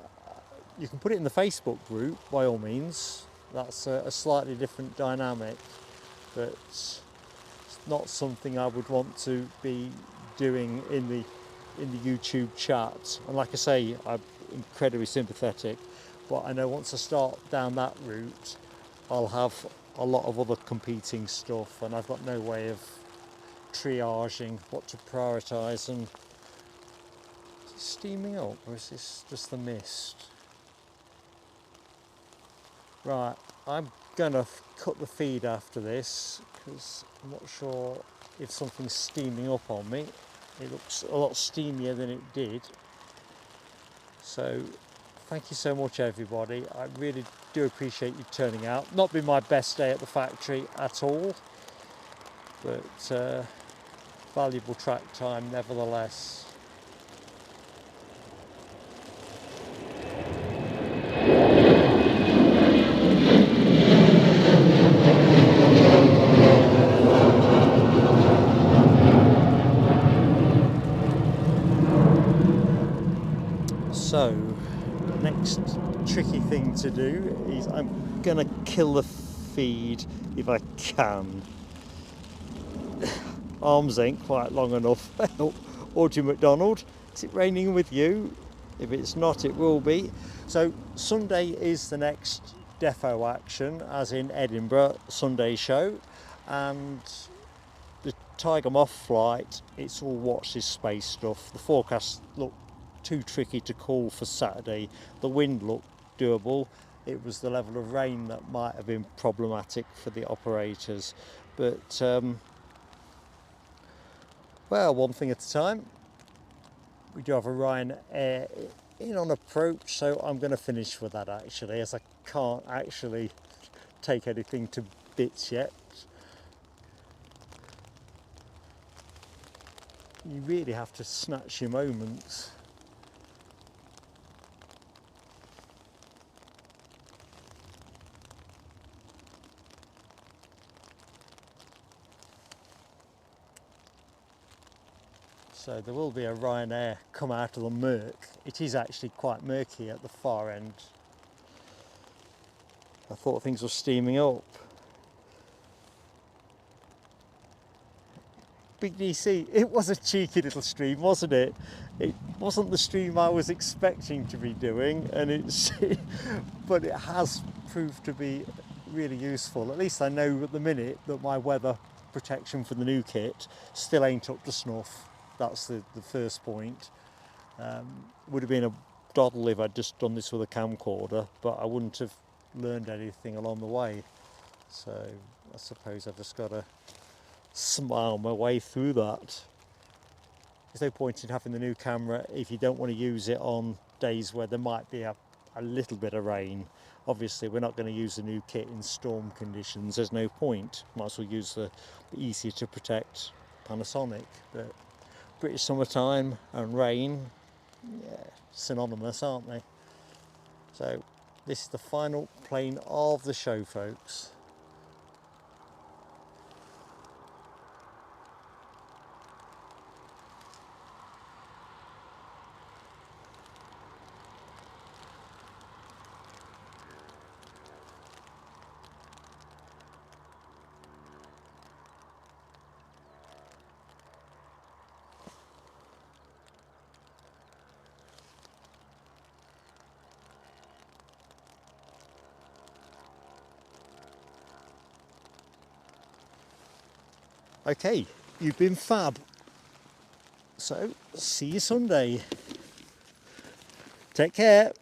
Speaker 1: You can put it in the Facebook group by all means. That's a slightly different dynamic, but it's not something I would want to be doing in the YouTube chat. And like I say, I'm incredibly sympathetic, but I know once I start down that route, I'll have a lot of other competing stuff, and I've got no way of triaging what to prioritise. And is it steaming up, or is this just the mist? Right, I'm gonna cut the feed after this because I'm not sure if something's steaming up on me. It looks a lot steamier than it did. So thank you so much, everybody. I really do appreciate you turning out. Not been my best day at the factory at all, but valuable track time nevertheless. So, next tricky thing to do is I'm gonna kill the feed if I can. arms ain't quite long enough. Audrey McDonald, is it raining with you? If it's not, it will be. So Sunday is the next defo action, as in Edinburgh Sunday show, and the Tiger Moth flight, it's all watch this space stuff. The forecast looked too tricky to call for Saturday. The wind looked doable. It was the level of rain that might have been problematic for the operators. But well, one thing at a time. We do have a Ryanair in on approach, so I'm going to finish with that actually, as I can't actually take anything to bits yet. You really have to snatch your moments. So there will be a Ryanair come out of the murk. It is actually quite murky at the far end. I thought things were steaming up. Big DC, it was a cheeky little stream, wasn't it? It wasn't the stream I was expecting to be doing, and but it has proved to be really useful. At least I know at the minute that my weather protection for the new kit still ain't up to snuff. That's the first point. Would have been a doddle if I'd just done this with a camcorder, but I wouldn't have learned anything along the way. So I suppose I've just got to smile my way through that. There's no point in having the new camera if you don't want to use it on days where there might be a little bit of rain. Obviously we're not going to use the new kit in storm conditions, there's no point. Might as well use the easier to protect Panasonic. But British summertime and rain, yeah, synonymous, aren't they? So this is the final plane of the show, folks. Okay, you've been fab. So, see you Sunday. Take care.